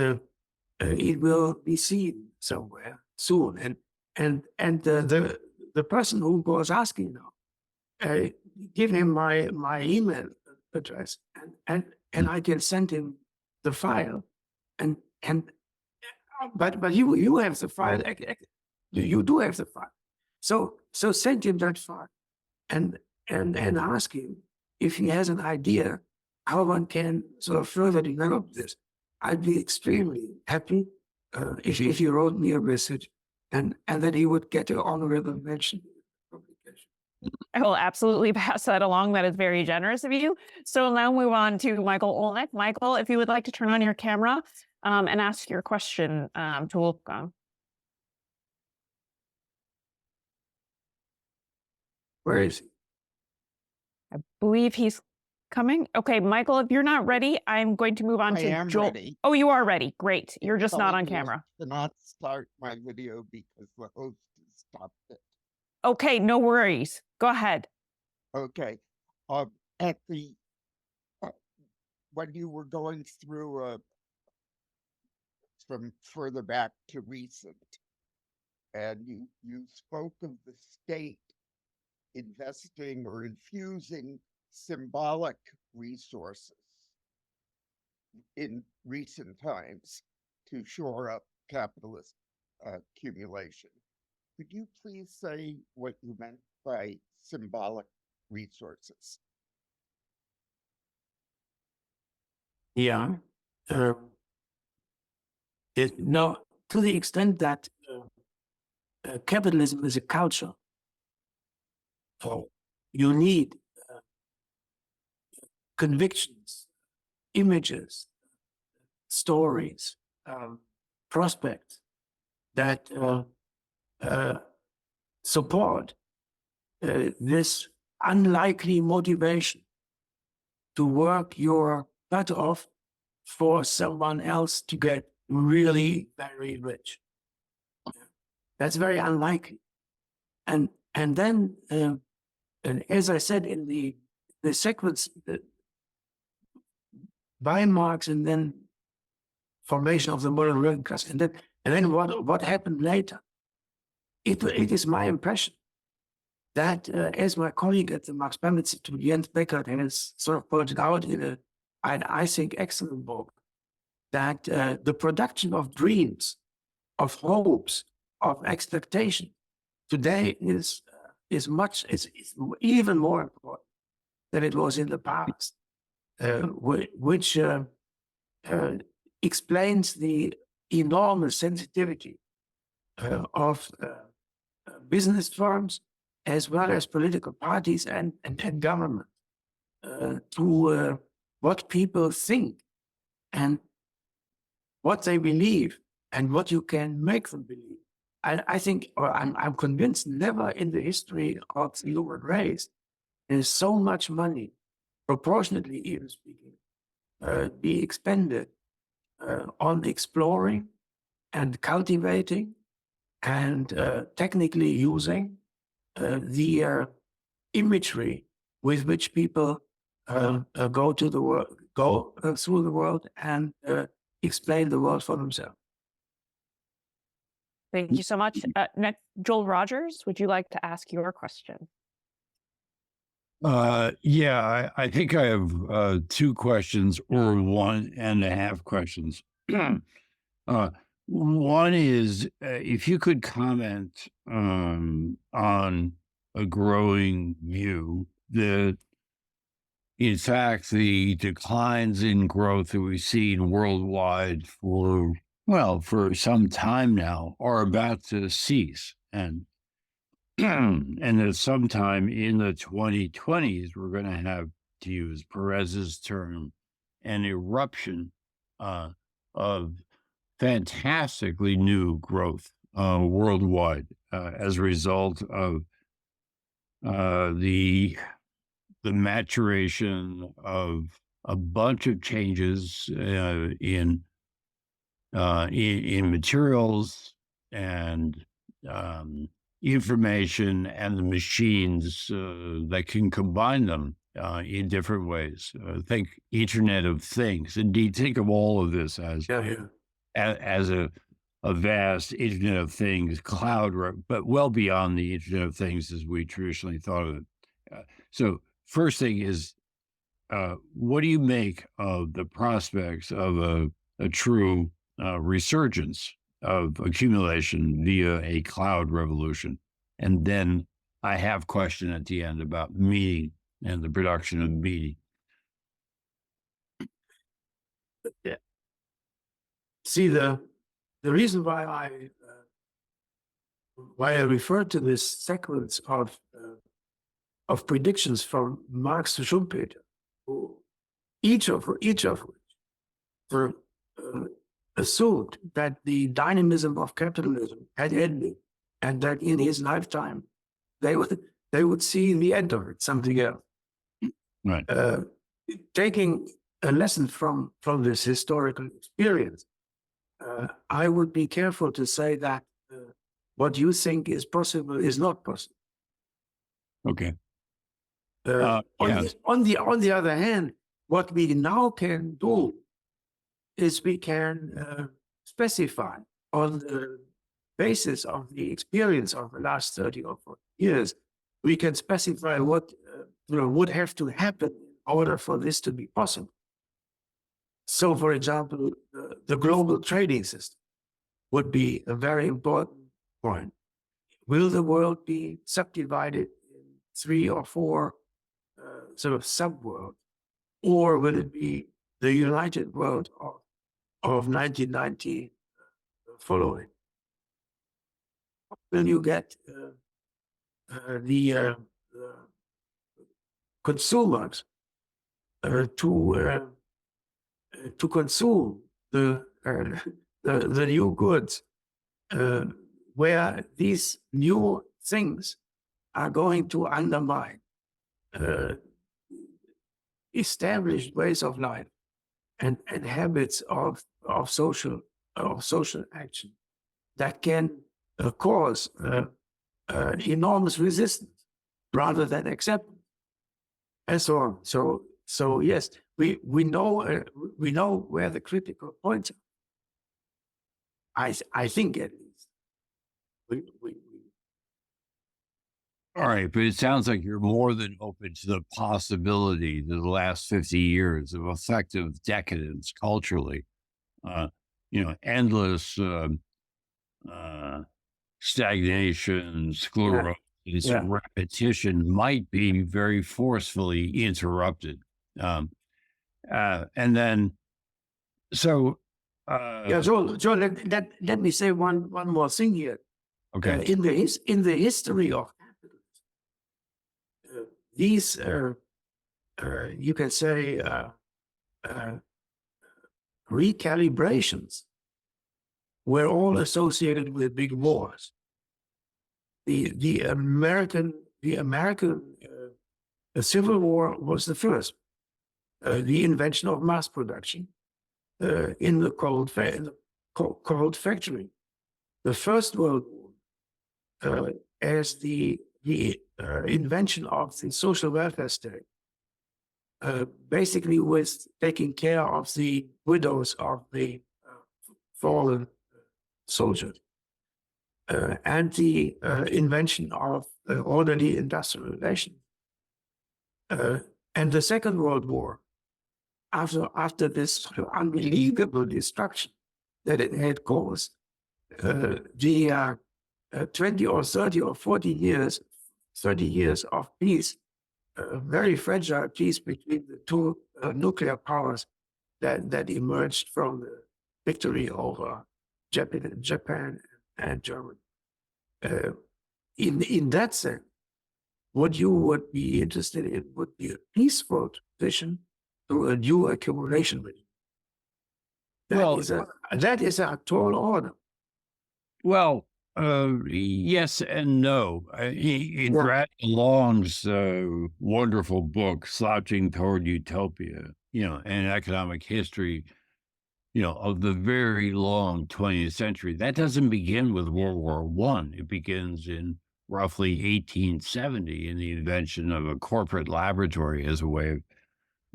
it will be seen somewhere soon. And the person who was asking now, give him my email address, and I can send him the file. But you have the file. You do have the file. So send him that file, and ask him if he has an idea how one can sort of further develop this. I'd be extremely happy if he wrote me a message, and that he would get an honorable mention in the publication. I will absolutely pass that along. That is very generous of you. So now move on to Michael Olnick. Michael, if you would like to turn on your camera and ask your question to Wolfgang. Where is he? I believe he's coming. Okay, Michael, if you're not ready, I'm going to move on to Joel. Ready. Oh, you are ready. Great. You're just not on Apologies camera. to not start my video because the host has stopped it. Okay, no worries. Go ahead. Okay. At the when you were going through from further back to recent, and you spoke of the state investing or infusing symbolic resources in recent times to shore up capitalist accumulation. Could you please say what you meant by symbolic resources? Yeah. No, to the extent that capitalism is a culture, so you need convictions, images, stories, prospects that support this unlikely motivation to work your butt off for someone else to get really very rich. That's very unlikely. And then, and as I said in the sequence, by Marx and then formation of the modern working class, and then what happened later. It is my impression that, as my colleague at the Max Planck Institute, Jens Beckert, has sort of pointed out in an, I think, excellent book, that the production of dreams, of hopes, of expectation today is even more important than it was in the past, which explains the enormous sensitivity of business firms as well as political parties and government to what people think and what they believe and what you can make them believe. I think, or I'm convinced, never in the history of the human race is so much money, proportionately even speaking, be expended on exploring and cultivating and technically using the imagery with which people go through the world and explain the world for themselves. Thank you so much. Next, Joel Rogers, would you like to ask your question? Yeah, I think I have two questions or 1.5 questions. One is if you could comment on a growing view that in fact, the declines in growth that we've seen worldwide for some time now are about to cease. And that sometime in the 2020s, we're going to have, to use Perez's term, an eruption of fantastically new growth worldwide as a result of the maturation of a bunch of changes in materials and information and the machines that can combine them in different ways. Think Internet of Things. Indeed, think of all of this as a vast Internet of Things cloud, but well beyond the Internet of Things as we traditionally thought of it. So first thing is, what do you make of the prospects of a true resurgence of accumulation via a cloud revolution? And then I have a question at the end about meaning and the production of meaning. Yeah. See, the reason why I refer to this sequence of predictions from Marx to Schumpeter, each of which were assumed that the dynamism of capitalism had ended, and that in his lifetime they would see the end of it, something else. Right. Taking a lesson from this historical experience, I would be careful to say that what you think is possible is not possible. Okay. On the other hand, what we now can do is we can specify on the basis of the experience of the last 30 or 40 years, we can specify what would have to happen in order for this to be possible. So, for example, the global trading system would be a very important point. Will the world be subdivided in 3 or 4 sort of sub-worlds, or will it be the united world of 1990 following? Will you get the consumers to consume the new goods, where these new things are going to undermine established ways of life and habits of social action that can cause enormous resistance rather than acceptance, and so on. So yes, we know where the critical points are. I think at least we All right, but it sounds like you're more than open to the possibility that the last 50 years of effective decadence culturally, endless stagnation, sclerosis, repetition might be very forcefully interrupted. And then, so... Joe, let me say one more thing here. Okay. In the history of these, you can say, recalibrations were all associated with big wars. The American Civil War was the first. The invention of mass production in the cold factory. The First World War, as the invention of the social welfare state, basically was taking care of the widows of the fallen soldiers, and the invention of orderly industrial relations. And the Second World War, after this unbelievable destruction that it had caused, the 20 or 30 or 40 years of peace a very fragile peace between the two nuclear powers that emerged from the victory over Japan and Germany. In that sense, what you would be interested in would be a peaceful transition to a new accumulation regime. That is a tall order. Well, yes and no. In Brad Long's wonderful book, Slouching Toward Utopia, an economic history, of the very long 20th century, that doesn't begin with World War I. It begins in roughly 1870 in the invention of a corporate laboratory as a way of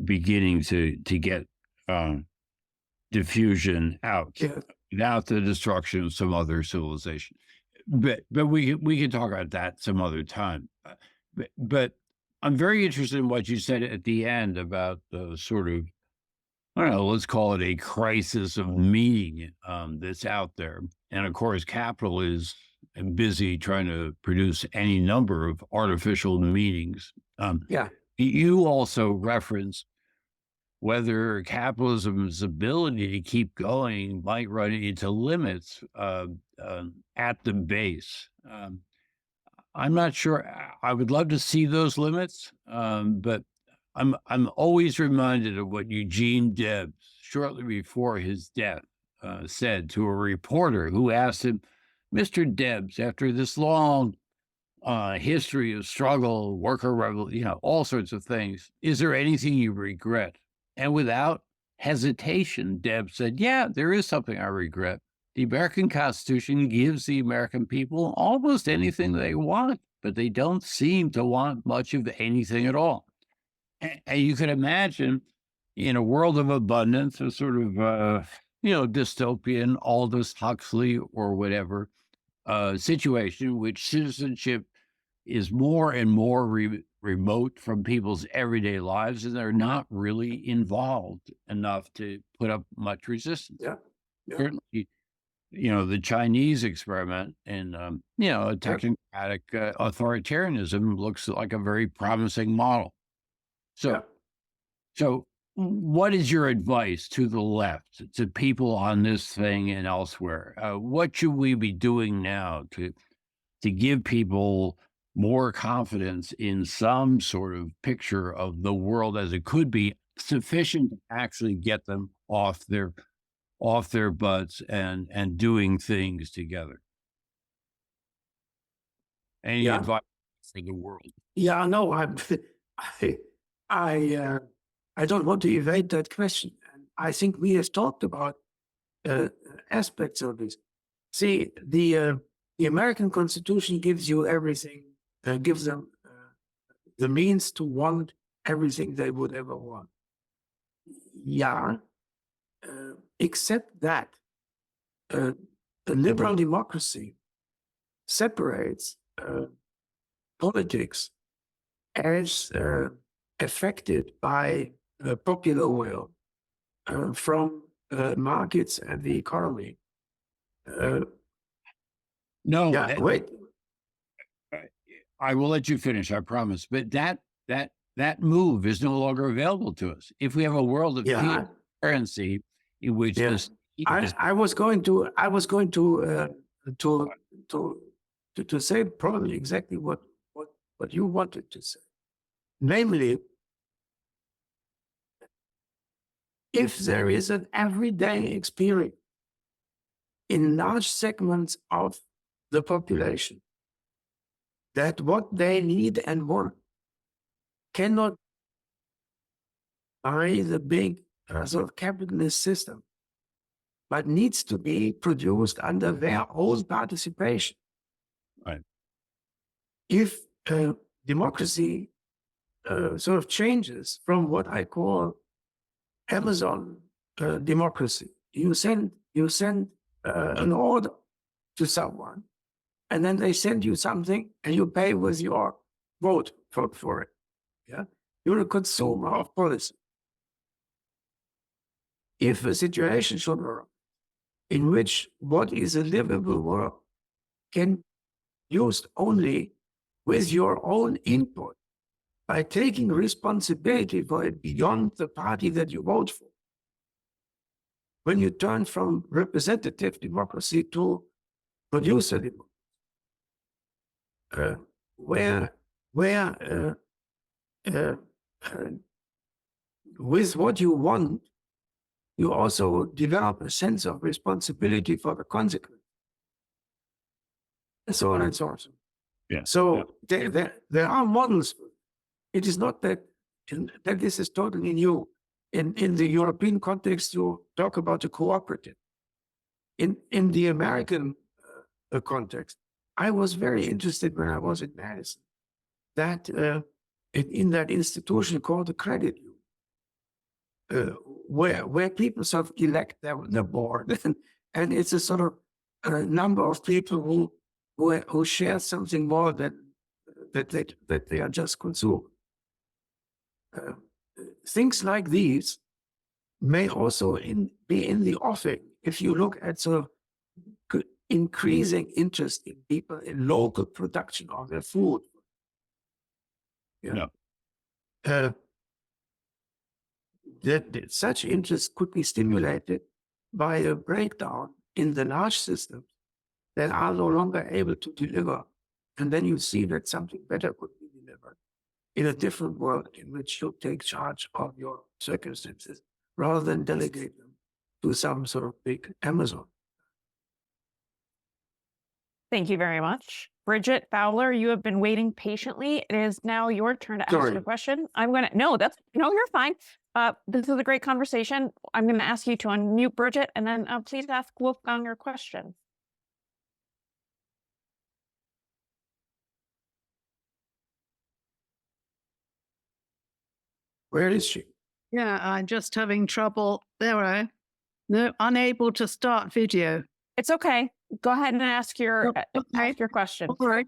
beginning to get diffusion out, without the destruction of some other civilization. But we can talk about that some other time. But I'm very interested in what you said at the end about the sort of, I don't know, let's call it a crisis of meaning that's out there. And of course, capital is busy trying to produce any number of artificial meanings. You also referenced whether capitalism's ability to keep going might run into limits at the base. I'm not sure. I would love to see those limits, but I'm always reminded of what Eugene Debs, shortly before his death, said to a reporter who asked him, "Mr. Debs, after this long history of struggle, worker revolution, all sorts of things, is there anything you regret?" And without hesitation, Debs said, "Yeah, there is something I regret. The American Constitution gives the American people almost anything they want, but they don't seem to want much of anything at all." And you can imagine, in a world of abundance, a sort of, dystopian Aldous Huxley or whatever situation in which citizenship is more and more remote from people's everyday lives, and they're not really involved enough to put up much resistance. Certainly, the Chinese experiment in, a technocratic authoritarianism looks like a very promising model. So what is your advice to the left, to people on this thing and elsewhere? What should we be doing now to give people more confidence in some sort of picture of the world as it could be, sufficient to actually get them off their butts and doing things together? Any advice for the world? Yeah, no, I don't want to evade that question. And I think we have talked about aspects of this. See, the American Constitution gives you everything, gives them the means to want everything they would ever want. Except that a liberal democracy separates politics as affected by popular will from markets and the economy. Wait. I will let you finish, I promise. But that move is no longer available to us. If we have a world of transparency in which I was going to say probably exactly what you wanted to say. Namely, if there is an everyday experience in large segments of the population that what they need and want cannot by the big sort of capitalist system, but needs to be produced under their own participation. Right. If democracy sort of changes from what I call Amazon democracy, you send an order to someone, and then they send you something, and you pay with your vote for it. You're a consumer of policy. If a situation should arise in which what is a livable world can be used only with your own input by taking responsibility for it beyond the party that you vote for. When you turn from representative democracy to producer democracy, where with what you want, you also develop a sense of responsibility for the consequence, and so on and so on. Yeah. So there are models. It is not that this is totally new. In the European context, you talk about a cooperative. In the American context, I was very interested when I was in Madison that in that institution called the credit union, where people sort of elect the board, and it's a sort of number of people who share something more than that they are just consuming. Things like these may also be in the offing if you look at sort of increasing interest in people in local production of their food. That such interest could be stimulated by a breakdown in the large systems that are no longer able to deliver. And then you see that something better could be delivered in a different world in which you take charge of your circumstances rather than delegate them to some sort of big Amazon. Thank you very much. Bridget Fowler, you have been waiting patiently. It is now your turn to ask a question. No, you're fine. This is a great conversation. I'm going to ask you to unmute Bridget, and then please ask Wolfgang your question. Where is she? Yeah, I'm just having trouble. Unable to start video. It's okay. Go ahead and ask your question. All right.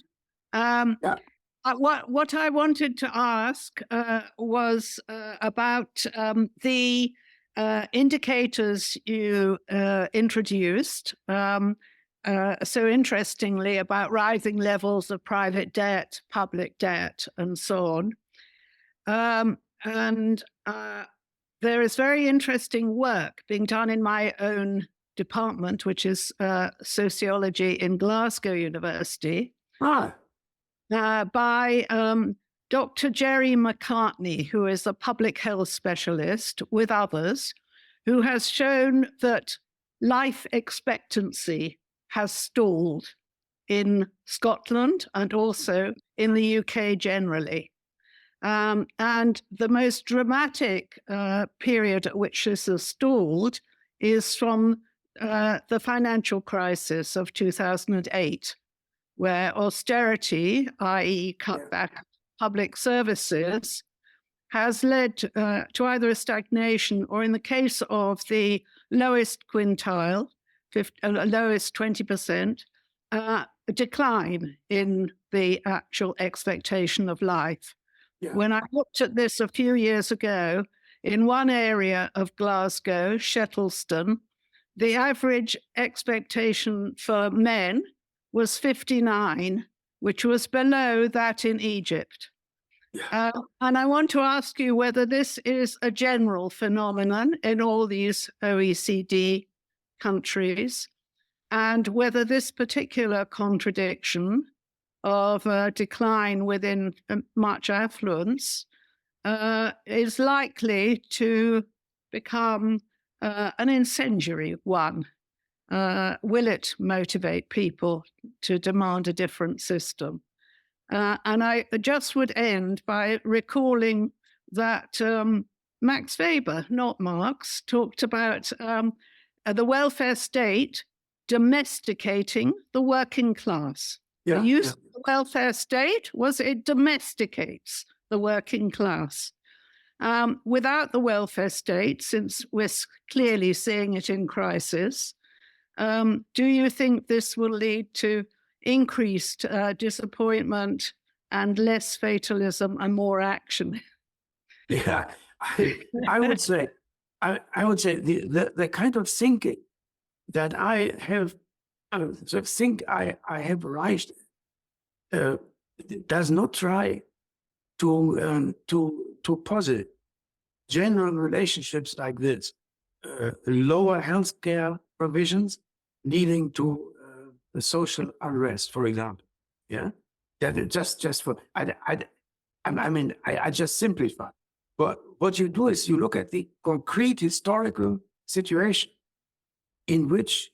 What I wanted to ask was about the indicators you introduced so interestingly about rising levels of private debt, public debt, and so on. There is very interesting work being done in my own department, which is sociology in Glasgow University, by Dr. Jerry McCartney, who is a public health specialist with others, who has shown that life expectancy has stalled in Scotland and also in the UK generally. And the most dramatic period at which this has stalled is from the financial crisis of 2008, where austerity, i.e. cut back public services, has led to either a stagnation or, in the case of the lowest quintile, lowest 20%, a decline in the actual expectation of life. Yeah. When I looked at this a few years ago, in one area of Glasgow, Shettleston, the average expectation for men was 59, which was below that in Egypt. Yeah. And I want to ask you whether this is a general phenomenon in all these OECD countries, and whether this particular contradiction of a decline within much affluence is likely to become an incendiary one. Will it motivate people to demand a different system? And I just would end by recalling that Max Weber, not Marx, talked about the welfare state domesticating the working class. The use of the welfare state was it domesticates the working class. Without the welfare state, since we're clearly seeing it in crisis, do you think this will lead to increased disappointment and less fatalism and more action? Yeah, I would say, the kind of thinking that I have, I have arrived, does not try to posit general relationships like this, lower healthcare provisions leading to the social unrest, for example. Yeah, just for I mean, I just simplify. But what you do is you look at the concrete historical situation in which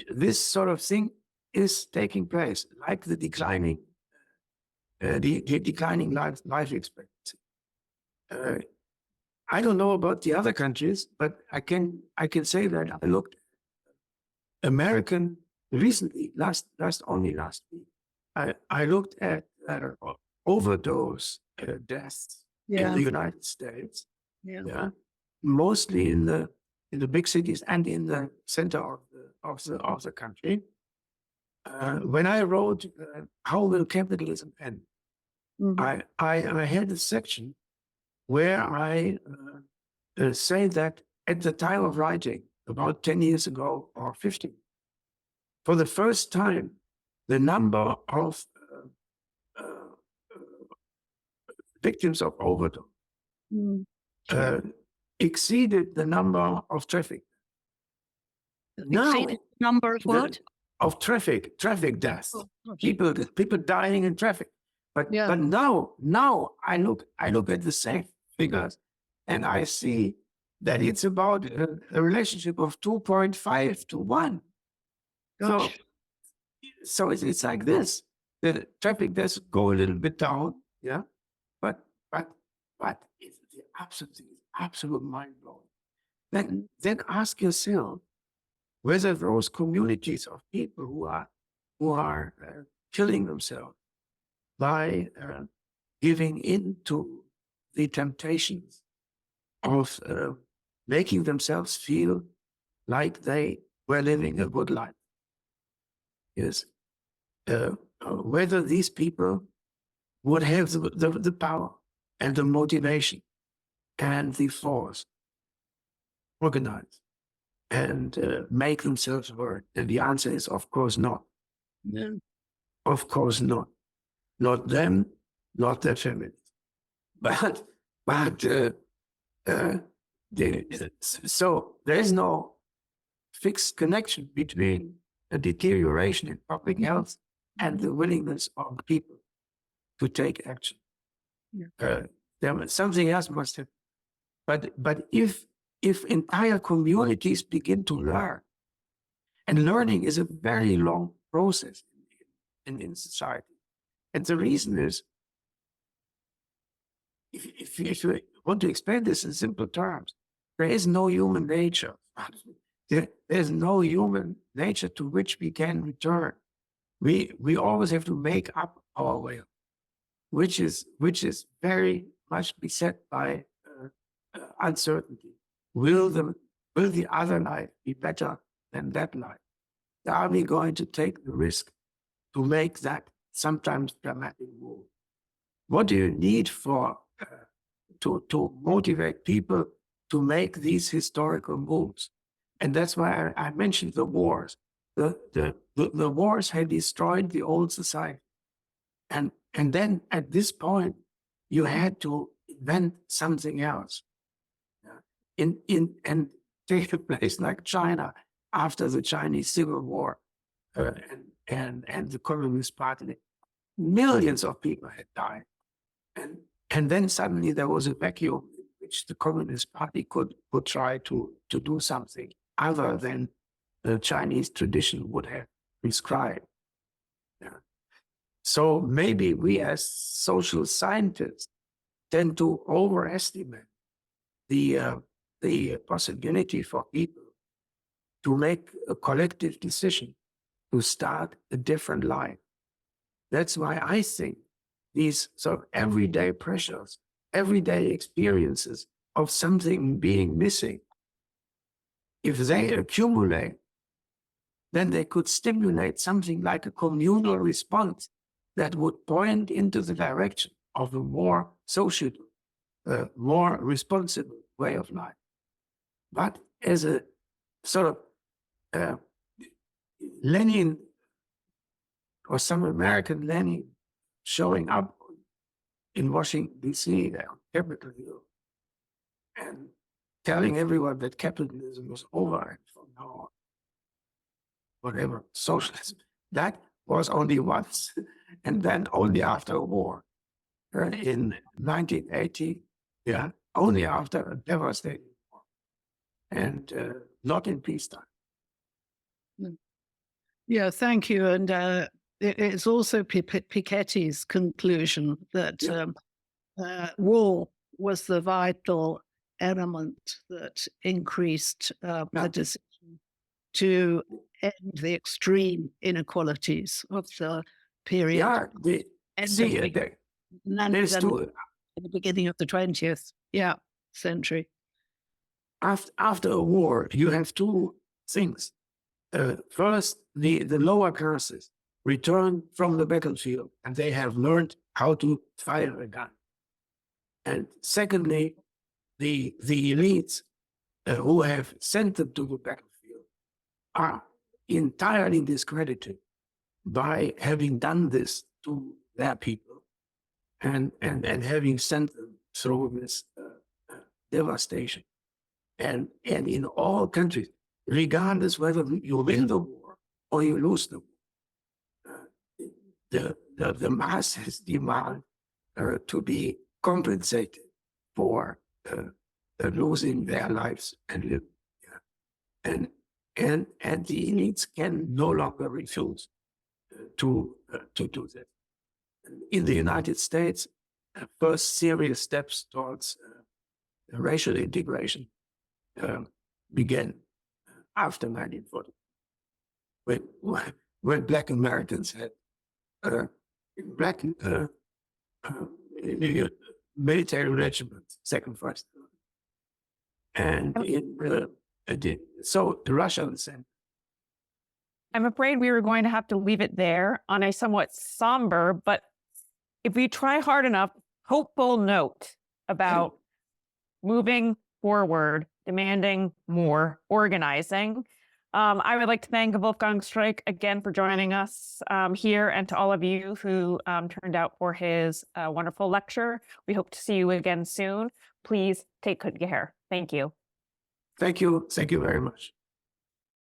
this sort of thing is taking place, like the declining life expectancy. I don't know about the other countries, but I can say that I looked American recently, only last week. I looked at overdose deaths in the United States. Yeah, mostly in the big cities and in the center of the country. When I wrote How Will Capitalism End, I had a section where I say that at the time of writing, about 10 years ago or 15, for the first time, the number of victims of overdose exceeded the number of traffic. Now, number of what? Of traffic deaths, people dying in traffic. But now I look at the same figures, and I see that it's about a relationship of 2.5 to 1. So it's like this. The traffic does go a little bit down, yeah, but it's absolute mind blowing. Then ask yourself whether those communities of people who are killing themselves by giving in to the temptations of making themselves feel like they were living a good life. Yes, whether these people would have the power and the motivation and the force organize and make themselves work. And the answer is, of course, not. No. Of course not. Not them, not their families. So there is no fixed connection between a deterioration in public health and the willingness of people to take action. Something else must have. But if entire communities begin to learn, and learning is a very long process in society, and the reason is, if you want to explain this in simple terms, there is no human nature. There's no human nature to which we can return. We always have to make up our way, which is very much beset by uncertainty. Will the other life be better than that life? Are we going to take the risk to make that sometimes dramatic move? What do you need to motivate people to make these historical moves? And that's why I mentioned the wars. The wars had destroyed the old society. And then at this point, you had to invent something else. And take a place like China after the Chinese Civil War and the Communist Party. Millions of people had died. And then suddenly there was a vacuum in which the Communist Party could try to do something other than the Chinese tradition would have prescribed. So maybe we as social scientists tend to overestimate the possibility for people to make a collective decision to start a different life. That's why I think these sort of everyday pressures, everyday experiences of something being missing, if they accumulate, then they could stimulate something like a communal response that would point into the direction of a more social, more responsible way of life. But as a sort of Lenin or some American Lenin showing up in Washington, D.C., on Capitol Hill, and telling everyone that capitalism was over and from now on, whatever, socialism. That was only once, and then only after a war. In 1980, only after a devastating war, and not in peacetime. Yeah, thank you. And it's also Piketty's conclusion that war was the vital element that increased the decision to end the extreme inequalities of the period. Yeah, there's two. In the beginning of the 20th century. After a war, you have two things. First, the lower classes return from the battlefield and they have learned how to fire a gun. And secondly, the elites who have sent them to the battlefield are entirely discredited by having done this to their people and having sent them through this devastation. And in all countries, regardless whether you win the war or you lose the war, the masses demand to be compensated for losing their lives and live. And the elites can no longer refuse to do that. In the United States, first serious steps towards racial integration began after 1940, when Black Americans had black military regiments sacrificed them. And so Russia the same. I'm afraid we were going to have to leave it there on a somewhat somber, but if we try hard enough, hopeful note about moving forward, demanding more organizing. I would like to thank Wolfgang Streeck again for joining us here, and to all of you who turned out for his wonderful lecture. We hope to see you again soon. Please take good care. Thank you. Thank you. Thank you very much.